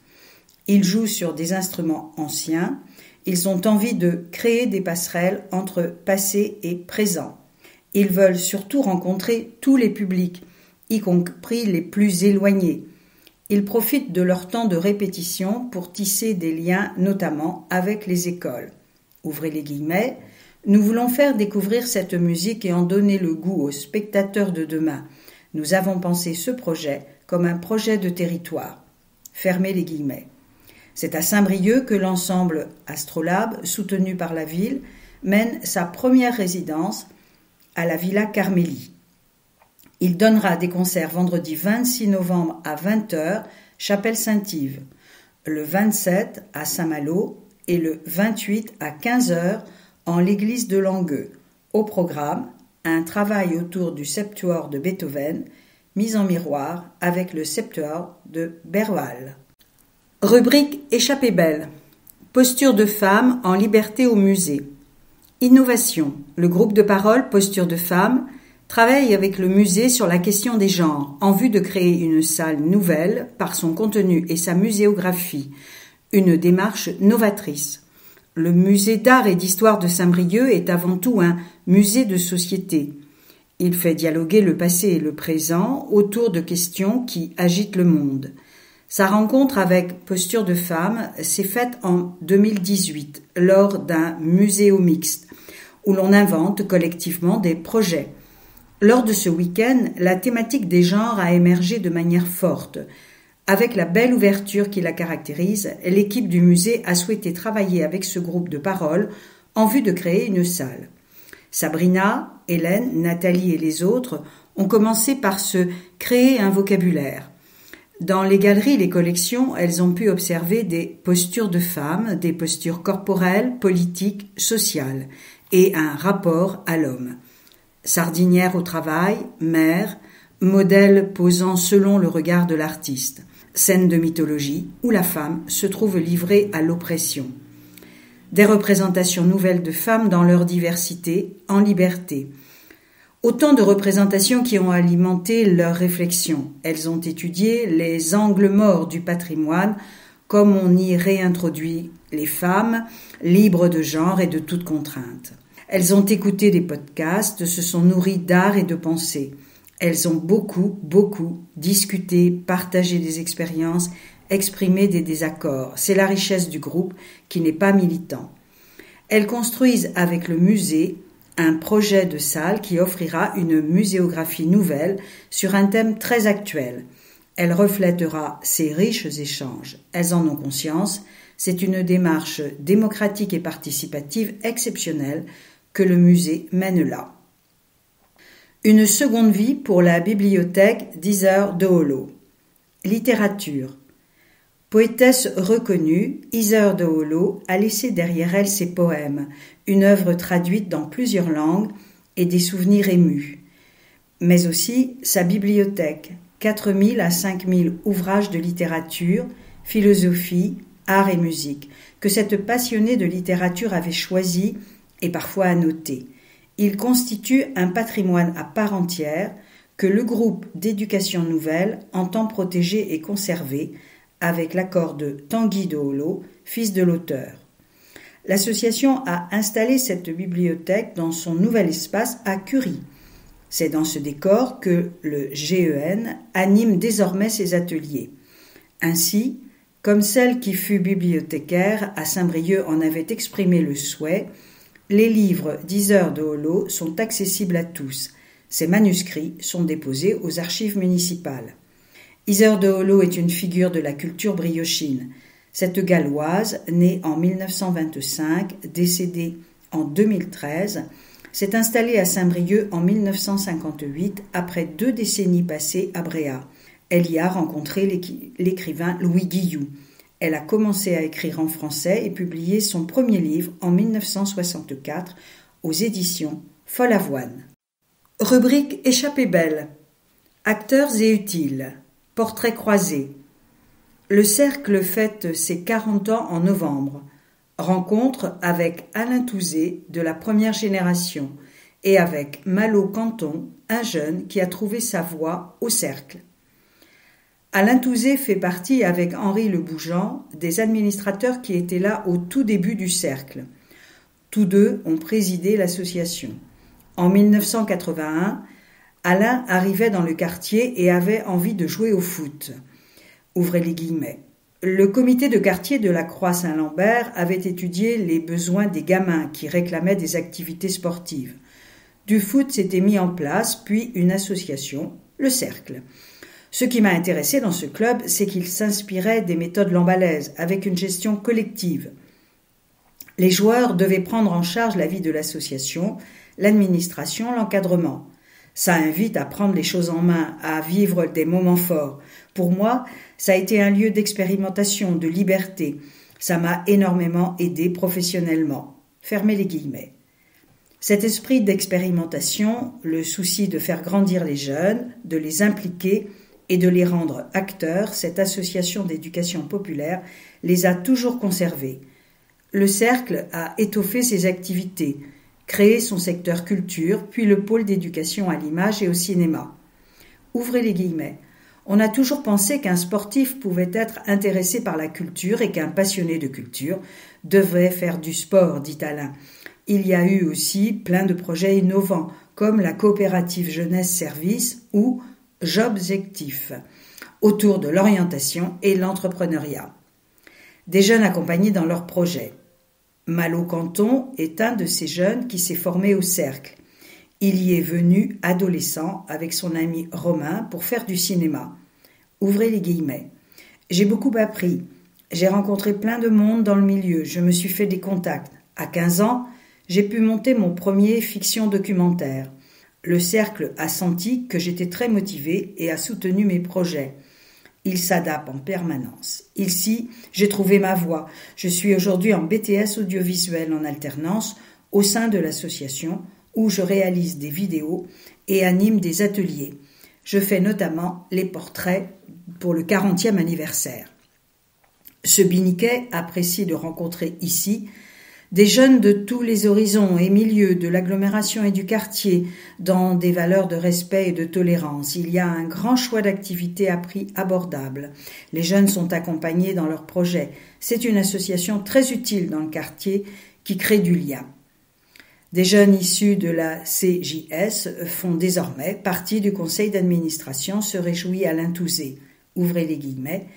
Ils jouent sur des instruments anciens, ils ont envie de créer des passerelles entre passé et présent. Ils veulent surtout rencontrer tous les publics, y compris les plus éloignés. Ils profitent de leur temps de répétition pour tisser des liens, notamment avec les écoles. Ouvrez les guillemets, nous voulons faire découvrir cette musique et en donner le goût aux spectateurs de demain. Nous avons pensé ce projet comme un projet de territoire. Fermez les guillemets. C'est à Saint-Brieuc que l'ensemble Astrolabe, soutenu par la ville, mène sa première résidence à la Villa Carmélie. Il donnera des concerts vendredi 26 novembre à 20h, chapelle Saint-Yves, le 27 à Saint-Malo et le 28 à 15h en l'église de Langueux. Au programme, un travail autour du Septuor de Beethoven, mis en miroir avec le Septuor de Berwald. Rubrique Échappée belle. Posture de femme en liberté au musée. Innovation. Le groupe de parole Posture de femmes travaille avec le musée sur la question des genres en vue de créer une salle nouvelle par son contenu et sa muséographie. Une démarche novatrice. Le musée d'art et d'histoire de Saint-Brieuc est avant tout un musée de société. Il fait dialoguer le passé et le présent autour de questions qui agitent le monde. Sa rencontre avec Posture de Femmes s'est faite en 2018 lors d'un muséo mixte où l'on invente collectivement des projets. Lors de ce week-end, la thématique des genres a émergé de manière forte. Avec la belle ouverture qui la caractérise, l'équipe du musée a souhaité travailler avec ce groupe de parole en vue de créer une salle. Sabrina, Hélène, Nathalie et les autres ont commencé par se créer un vocabulaire. Dans les galeries et les collections, elles ont pu observer des postures de femmes, des postures corporelles, politiques, sociales, et un rapport à l'homme. Sardinière au travail, mère, modèle posant selon le regard de l'artiste. Scène de mythologie où la femme se trouve livrée à l'oppression. Des représentations nouvelles de femmes dans leur diversité, en liberté. Autant de représentations qui ont alimenté leurs réflexions. Elles ont étudié les angles morts du patrimoine, comme on y réintroduit les femmes, libres de genre et de toute contrainte. Elles ont écouté des podcasts, se sont nourries d'art et de pensée. Elles ont beaucoup discuté, partagé des expériences, exprimé des désaccords. C'est la richesse du groupe qui n'est pas militant. Elles construisent avec le musée un projet de salle qui offrira une muséographie nouvelle sur un thème très actuel. Elle reflètera ces riches échanges. Elles en ont conscience. C'est une démarche démocratique et participative exceptionnelle que le musée mène là. Une seconde vie pour la bibliothèque d'Iser de Holo. Littérature. Poétesse reconnue, Iser de Holo a laissé derrière elle ses poèmes, une œuvre traduite dans plusieurs langues et des souvenirs émus. Mais aussi sa bibliothèque, 4000 à 5000 ouvrages de littérature, philosophie, art et musique, que cette passionnée de littérature avait choisi et parfois annoté. Il constitue un patrimoine à part entière que le groupe d'éducation nouvelle entend protéger et conserver avec l'accord de Tanguy de Holo, fils de l'auteur. L'association a installé cette bibliothèque dans son nouvel espace à Curie. C'est dans ce décor que le GEN anime désormais ses ateliers. Ainsi, comme celle qui fut bibliothécaire à Saint-Brieuc en avait exprimé le souhait, les livres d'Iser de Holo sont accessibles à tous. Ces manuscrits sont déposés aux archives municipales. Iser de Holo est une figure de la culture briochine. Cette Galloise, née en 1925, décédée en 2013, s'est installée à Saint-Brieuc en 1958 après 2 décennies passées à Bréhat. Elle y a rencontré l'écrivain Louis Guilloux. Elle a commencé à écrire en français et publié son premier livre en 1964 aux éditions Follavoine. Rubrique Échappée belle. Acteurs et utiles. Portrait croisé. Le cercle fête ses 40 ans en novembre. Rencontre avec Alain Touzé de la première génération et avec Malo Canton, un jeune qui a trouvé sa voie au cercle. Alain Touzé fait partie avec Henri Le Bougeant des administrateurs qui étaient là au tout début du cercle. Tous deux ont présidé l'association. En 1981, Alain arrivait dans le quartier et avait envie de jouer au foot. Ouvrez les guillemets. Le comité de quartier de la Croix-Saint-Lambert avait étudié les besoins des gamins qui réclamaient des activités sportives. Du foot s'était mis en place, puis une association, le Cercle. Ce qui m'a intéressé dans ce club, c'est qu'il s'inspirait des méthodes lambalaises, avec une gestion collective. Les joueurs devaient prendre en charge la vie de l'association, l'administration, l'encadrement. Ça invite à prendre les choses en main, à vivre des moments forts. Pour moi, ça a été un lieu d'expérimentation, de liberté. Ça m'a énormément aidé professionnellement. Fermez les guillemets. Cet esprit d'expérimentation, le souci de faire grandir les jeunes, de les impliquer et de les rendre acteurs, cette association d'éducation populaire les a toujours conservés. Le Cercle a étoffé ses activités, créé son secteur culture, puis le pôle d'éducation à l'image et au cinéma. Ouvrez les guillemets. On a toujours pensé qu'un sportif pouvait être intéressé par la culture et qu'un passionné de culture devait faire du sport, dit Alain. Il y a eu aussi plein de projets innovants, comme la coopérative Jeunesse Service ou Jobjectif, autour de l'orientation et l'entrepreneuriat. Des jeunes accompagnés dans leurs projets. Malo Canton est un de ces jeunes qui s'est formé au Cercle. Il y est venu adolescent avec son ami Romain pour faire du cinéma. Ouvrez les guillemets. J'ai beaucoup appris. J'ai rencontré plein de monde dans le milieu. Je me suis fait des contacts. À 15 ans, j'ai pu monter mon premier fiction documentaire. Le Cercle a senti que j'étais très motivée et a soutenu mes projets. Il s'adapte en permanence. Ici, j'ai trouvé ma voie. Je suis aujourd'hui en BTS audiovisuel en alternance au sein de l'association où je réalise des vidéos et anime des ateliers. Je fais notamment les portraits pour le 40e anniversaire. Ce Biniquet apprécie de rencontrer ici des jeunes de tous les horizons et milieux de l'agglomération et du quartier dans des valeurs de respect et de tolérance. Il y a un grand choix d'activités à prix abordable. Les jeunes sont accompagnés dans leurs projets. C'est une association très utile dans le quartier qui crée du lien. Des jeunes issus de la CJS font désormais partie du conseil d'administration, se réjouit Alain Touzé. Ouvrez les guillemets.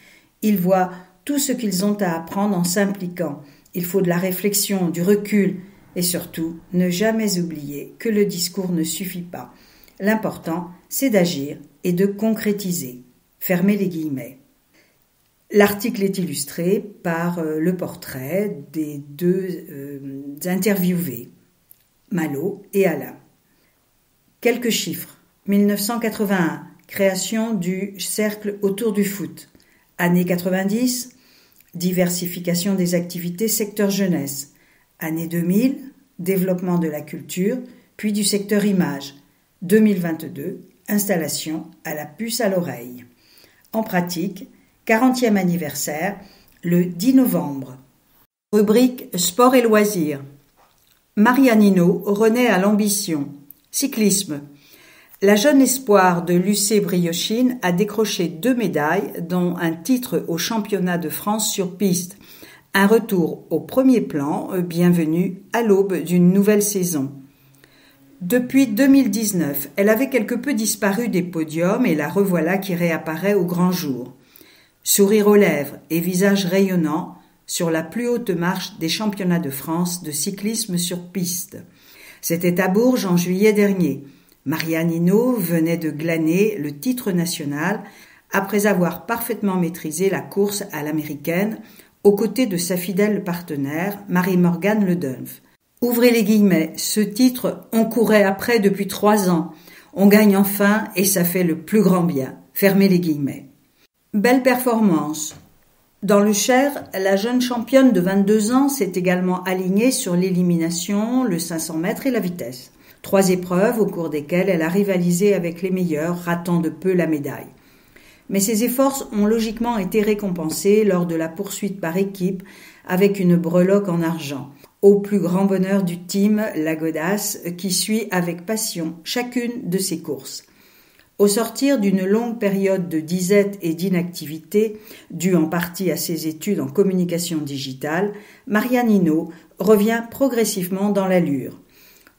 Ils voient tout ce qu'ils ont à apprendre en s'impliquant. Il faut de la réflexion, du recul et surtout ne jamais oublier que le discours ne suffit pas. L'important, c'est d'agir et de concrétiser. Fermez les guillemets. L'article est illustré par le portrait des deux interviewés, Malo et Alain. Quelques chiffres. 1981, création du cercle autour du foot. Années 90, diversification des activités secteur jeunesse. Année 2000, développement de la culture, puis du secteur image. 2022, installation à la puce à l'oreille. En pratique, 40e anniversaire, le 10 novembre. Rubrique sport et loisirs. Marianino renaît à l'ambition. Cyclisme. La jeune espoir de l'UC Briochine a décroché 2 médailles, dont un titre au championnat de France sur piste. Un retour au premier plan, bienvenue à l'aube d'une nouvelle saison. Depuis 2019, elle avait quelque peu disparu des podiums et la revoilà qui réapparaît au grand jour. Sourire aux lèvres et visage rayonnant sur la plus haute marche des championnats de France de cyclisme sur piste. C'était à Bourges en juillet dernier. Marianino venait de glaner le titre national après avoir parfaitement maîtrisé la course à l'américaine aux côtés de sa fidèle partenaire Marie-Morgane Le Dunf. Ouvrez les guillemets, ce titre, on courait après depuis 3 ans. On gagne enfin et ça fait le plus grand bien. Fermez les guillemets. Belle performance. Dans le Cher, la jeune championne de 22 ans s'est également alignée sur l'élimination, le 500 mètres et la vitesse. 3 épreuves au cours desquelles elle a rivalisé avec les meilleurs, ratant de peu la médaille. Mais ces efforts ont logiquement été récompensés lors de la poursuite par équipe avec une breloque en argent, au plus grand bonheur du team La Godasse qui suit avec passion chacune de ces courses. Au sortir d'une longue période de disette et d'inactivité, due en partie à ses études en communication digitale, Marianne Hinault revient progressivement dans l'allure.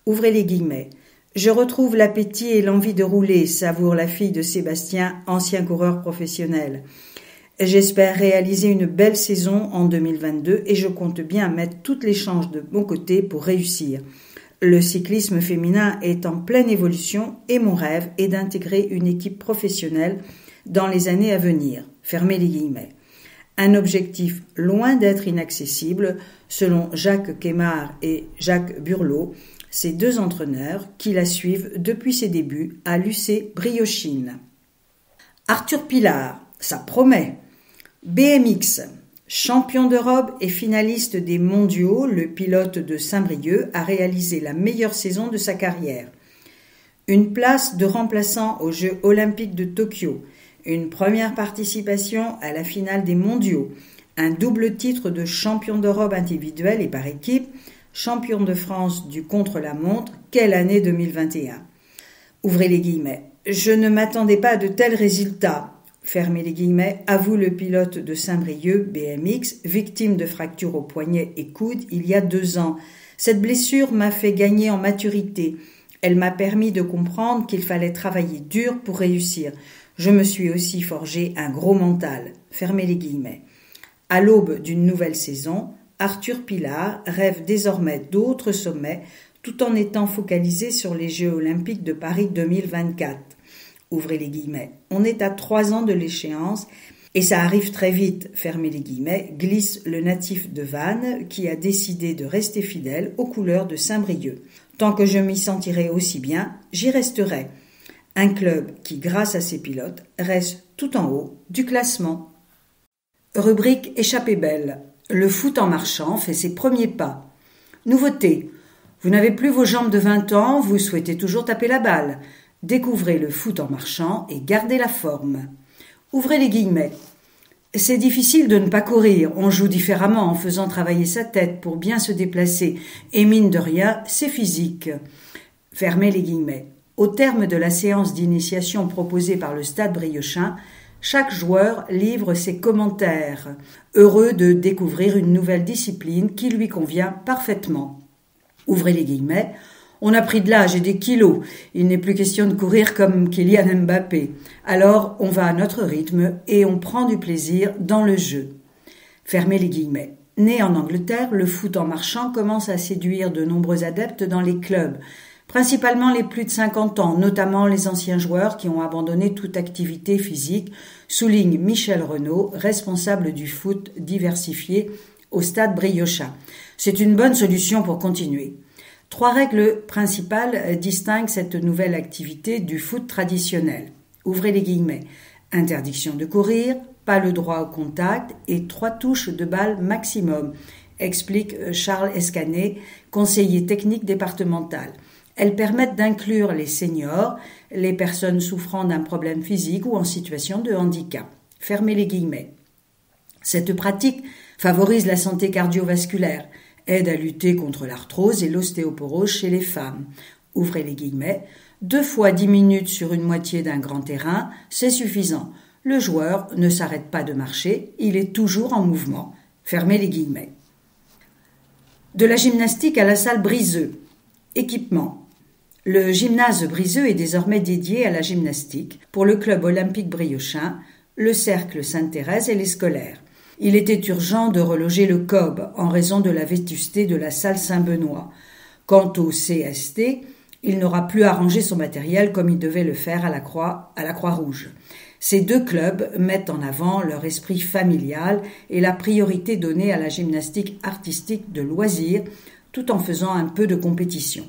Ouvrez les guillemets. « Je retrouve l'appétit et l'envie de rouler », savoure la fille de Sébastien, ancien coureur professionnel. « J'espère réaliser une belle saison en 2022 et je compte bien mettre toutes les chances de mon côté pour réussir. Le cyclisme féminin est en pleine évolution et mon rêve est d'intégrer une équipe professionnelle dans les années à venir. » Fermez les guillemets. Un objectif loin d'être inaccessible, selon Jacques Quaimard et Jacques Burlot, ces deux entraîneurs qui la suivent depuis ses débuts à l'UC Briochine. Arthur Pilard, ça promet. BMX, champion d'Europe et finaliste des mondiaux, le pilote de Saint-Brieuc a réalisé la meilleure saison de sa carrière. Une place de remplaçant aux Jeux olympiques de Tokyo, une première participation à la finale des mondiaux, un double titre de champion d'Europe individuel et par équipe, champion de France du contre-la-montre, quelle année 2021. Ouvrez les guillemets. Je ne m'attendais pas à de tels résultats. Fermez les guillemets, avoue le pilote de Saint-Brieuc, BMX, victime de fractures au poignet et coude il y a 2 ans. Cette blessure m'a fait gagner en maturité. Elle m'a permis de comprendre qu'il fallait travailler dur pour réussir. Je me suis aussi forgé un gros mental. Fermez les guillemets. À l'aube d'une nouvelle saison, Arthur Pilard rêve désormais d'autres sommets tout en étant focalisé sur les Jeux olympiques de Paris 2024. Ouvrez les guillemets. On est à 3 ans de l'échéance et ça arrive très vite, fermez les guillemets, glisse le natif de Vannes qui a décidé de rester fidèle aux couleurs de Saint-Brieuc. Tant que je m'y sentirai aussi bien, j'y resterai. Un club qui, grâce à ses pilotes, reste tout en haut du classement. Rubrique échappée belle. Le foot en marchant fait ses premiers pas. Nouveauté. Vous n'avez plus vos jambes de 20 ans, vous souhaitez toujours taper la balle. Découvrez le foot en marchant et gardez la forme. Ouvrez les guillemets. C'est difficile de ne pas courir, on joue différemment en faisant travailler sa tête pour bien se déplacer, et mine de rien, c'est physique. Fermez les guillemets. Au terme de la séance d'initiation proposée par le Stade Briochin, chaque joueur livre ses commentaires, heureux de découvrir une nouvelle discipline qui lui convient parfaitement. Ouvrez les guillemets. On a pris de l'âge et des kilos. Il n'est plus question de courir comme Kylian Mbappé. Alors, on va à notre rythme et on prend du plaisir dans le jeu. Fermez les guillemets. Né en Angleterre, le foot en marchant commence à séduire de nombreux adeptes dans les clubs, principalement les plus de 50 ans, notamment les anciens joueurs qui ont abandonné toute activité physique, souligne Michel Renaud, responsable du foot diversifié au Stade Briochin. C'est une bonne solution pour continuer. 3 règles principales distinguent cette nouvelle activité du foot traditionnel. Ouvrez les guillemets. Interdiction de courir, pas le droit au contact et 3 touches de balle maximum, explique Charles Escanet, conseiller technique départemental. Elles permettent d'inclure les seniors, les personnes souffrant d'un problème physique ou en situation de handicap. Fermez les guillemets. Cette pratique favorise la santé cardiovasculaire, aide à lutter contre l'arthrose et l'ostéoporose chez les femmes. Ouvrez les guillemets. 2 fois 10 minutes sur une moitié d'un grand terrain, c'est suffisant. Le joueur ne s'arrête pas de marcher, il est toujours en mouvement. Fermez les guillemets. De la gymnastique à la salle Briseux. Équipement. Le gymnase Briseux est désormais dédié à la gymnastique pour le club olympique briochin, le cercle Sainte-Thérèse et les scolaires. Il était urgent de reloger le COB en raison de la vétusté de la salle Saint-Benoît. Quant au CST, il n'aura plus à ranger son matériel comme il devait le faire à la Croix-Rouge. Ces 2 clubs mettent en avant leur esprit familial et la priorité donnée à la gymnastique artistique de loisir, tout en faisant un peu de compétition.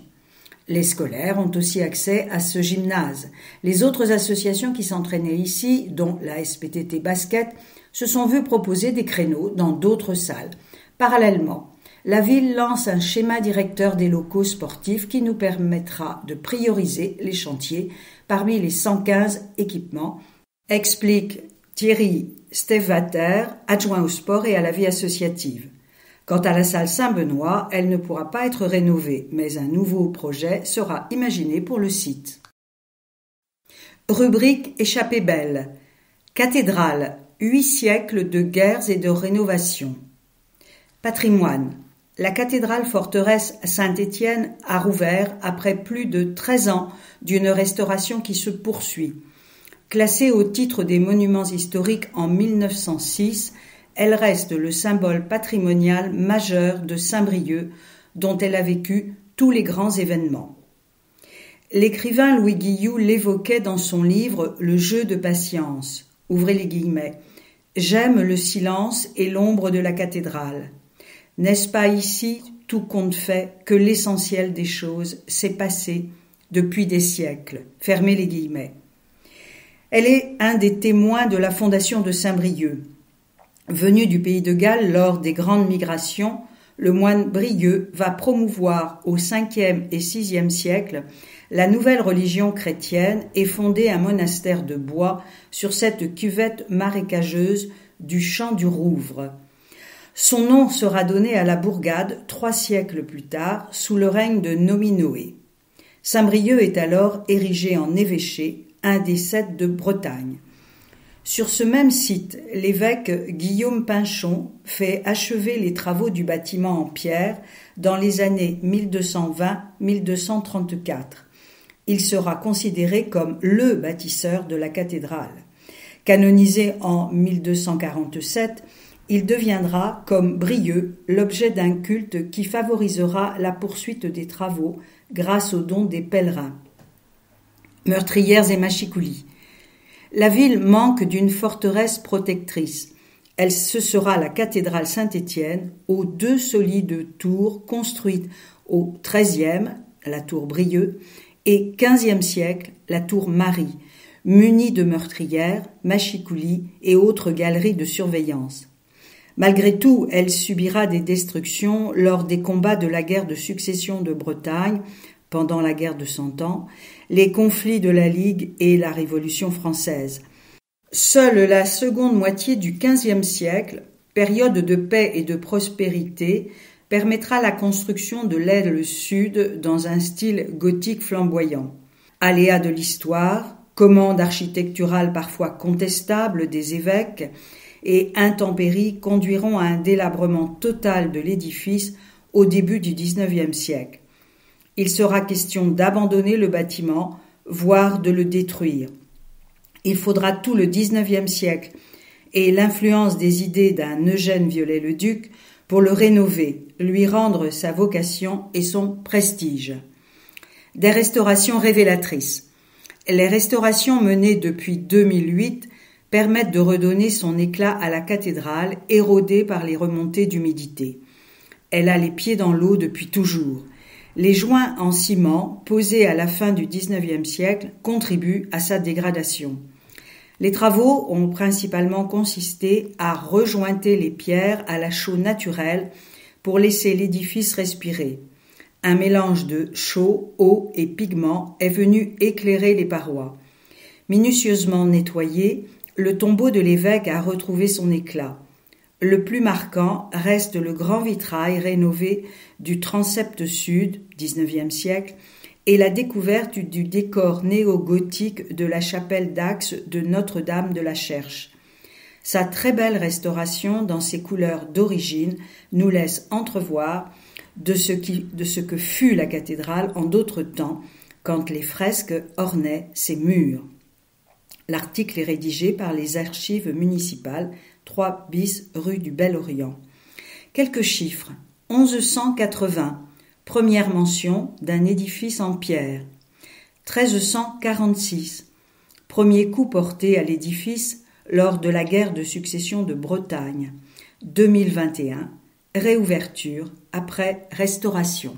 Les scolaires ont aussi accès à ce gymnase. Les autres associations qui s'entraînaient ici, dont la SPTT Basket, se sont vues proposer des créneaux dans d'autres salles. Parallèlement, la ville lance un schéma directeur des locaux sportifs qui nous permettra de prioriser les chantiers parmi les 115 équipements, explique Thierry Stevater, adjoint au sport et à la vie associative. Quant à la salle Saint-Benoît, elle ne pourra pas être rénovée, mais un nouveau projet sera imaginé pour le site. Rubrique Échappée belle. Cathédrale, 8 siècles de guerres et de rénovations. Patrimoine. La cathédrale forteresse Saint-Étienne a rouvert après plus de 13 ans d'une restauration qui se poursuit. Classée au titre des monuments historiques en 1906, elle reste le symbole patrimonial majeur de Saint-Brieuc, dont elle a vécu tous les grands événements. L'écrivain Louis Guilloux l'évoquait dans son livre « Le jeu de patience ». Ouvrez les guillemets. « J'aime le silence et l'ombre de la cathédrale. N'est-ce pas ici, tout compte fait, que l'essentiel des choses s'est passé depuis des siècles ?» Fermez les guillemets. Elle est un des témoins de la fondation de Saint-Brieuc. Venu du pays de Galles lors des grandes migrations, le moine Brieuc va promouvoir au 5e et 6e siècle la nouvelle religion chrétienne et fonder un monastère de bois sur cette cuvette marécageuse du champ du Rouvre. Son nom sera donné à la bourgade 3 siècles plus tard, sous le règne de Nominoé. Saint-Brieuc est alors érigé en évêché, un des 7 de Bretagne. Sur ce même site, l'évêque Guillaume Pinchon fait achever les travaux du bâtiment en pierre dans les années 1220-1234. Il sera considéré comme le bâtisseur de la cathédrale. Canonisé en 1247, il deviendra, comme Brieuc, l'objet d'un culte qui favorisera la poursuite des travaux grâce aux dons des pèlerins. Meurtrières et machicoulis. La ville manque d'une forteresse protectrice. Ce sera la cathédrale Saint-Étienne, aux 2 solides tours construites au XIIIe, la tour Brieuc, et XVe siècle, la tour Marie, munie de meurtrières, machicoulis et autres galeries de surveillance. Malgré tout, elle subira des destructions lors des combats de la guerre de succession de Bretagne, pendant la guerre de Cent Ans, les conflits de la Ligue et la Révolution française. Seule la seconde moitié du XVe siècle, période de paix et de prospérité, permettra la construction de l'aile sud dans un style gothique flamboyant. Aléas de l'histoire, commandes architecturales parfois contestables des évêques et intempéries conduiront à un délabrement total de l'édifice au début du XIXe siècle. Il sera question d'abandonner le bâtiment, voire de le détruire. Il faudra tout le XIXe siècle et l'influence des idées d'un Eugène Viollet-le-Duc pour le rénover, lui rendre sa vocation et son prestige. Des restaurations révélatrices. Les restaurations menées depuis 2008 permettent de redonner son éclat à la cathédrale, érodée par les remontées d'humidité. Elle a les pieds dans l'eau depuis toujours. Les joints en ciment, posés à la fin du XIXe siècle, contribuent à sa dégradation. Les travaux ont principalement consisté à rejointer les pierres à la chaux naturelle pour laisser l'édifice respirer. Un mélange de chaux, eau et pigments est venu éclairer les parois. Minutieusement nettoyé, le tombeau de l'évêque a retrouvé son éclat. Le plus marquant reste le grand vitrail rénové du transept sud, XIXe siècle, et la découverte du décor néo-gothique de la chapelle d'Axe de Notre-Dame de la Cherche. Sa très belle restauration dans ses couleurs d'origine nous laisse entrevoir de ce que fut la cathédrale en d'autres temps, quand les fresques ornaient ses murs. L'article est rédigé par les archives municipales 3 bis rue du Bel-Orient. Quelques chiffres. 1180, première mention d'un édifice en pierre. 1346, premier coup porté à l'édifice lors de la guerre de succession de Bretagne. 2021, réouverture après restauration.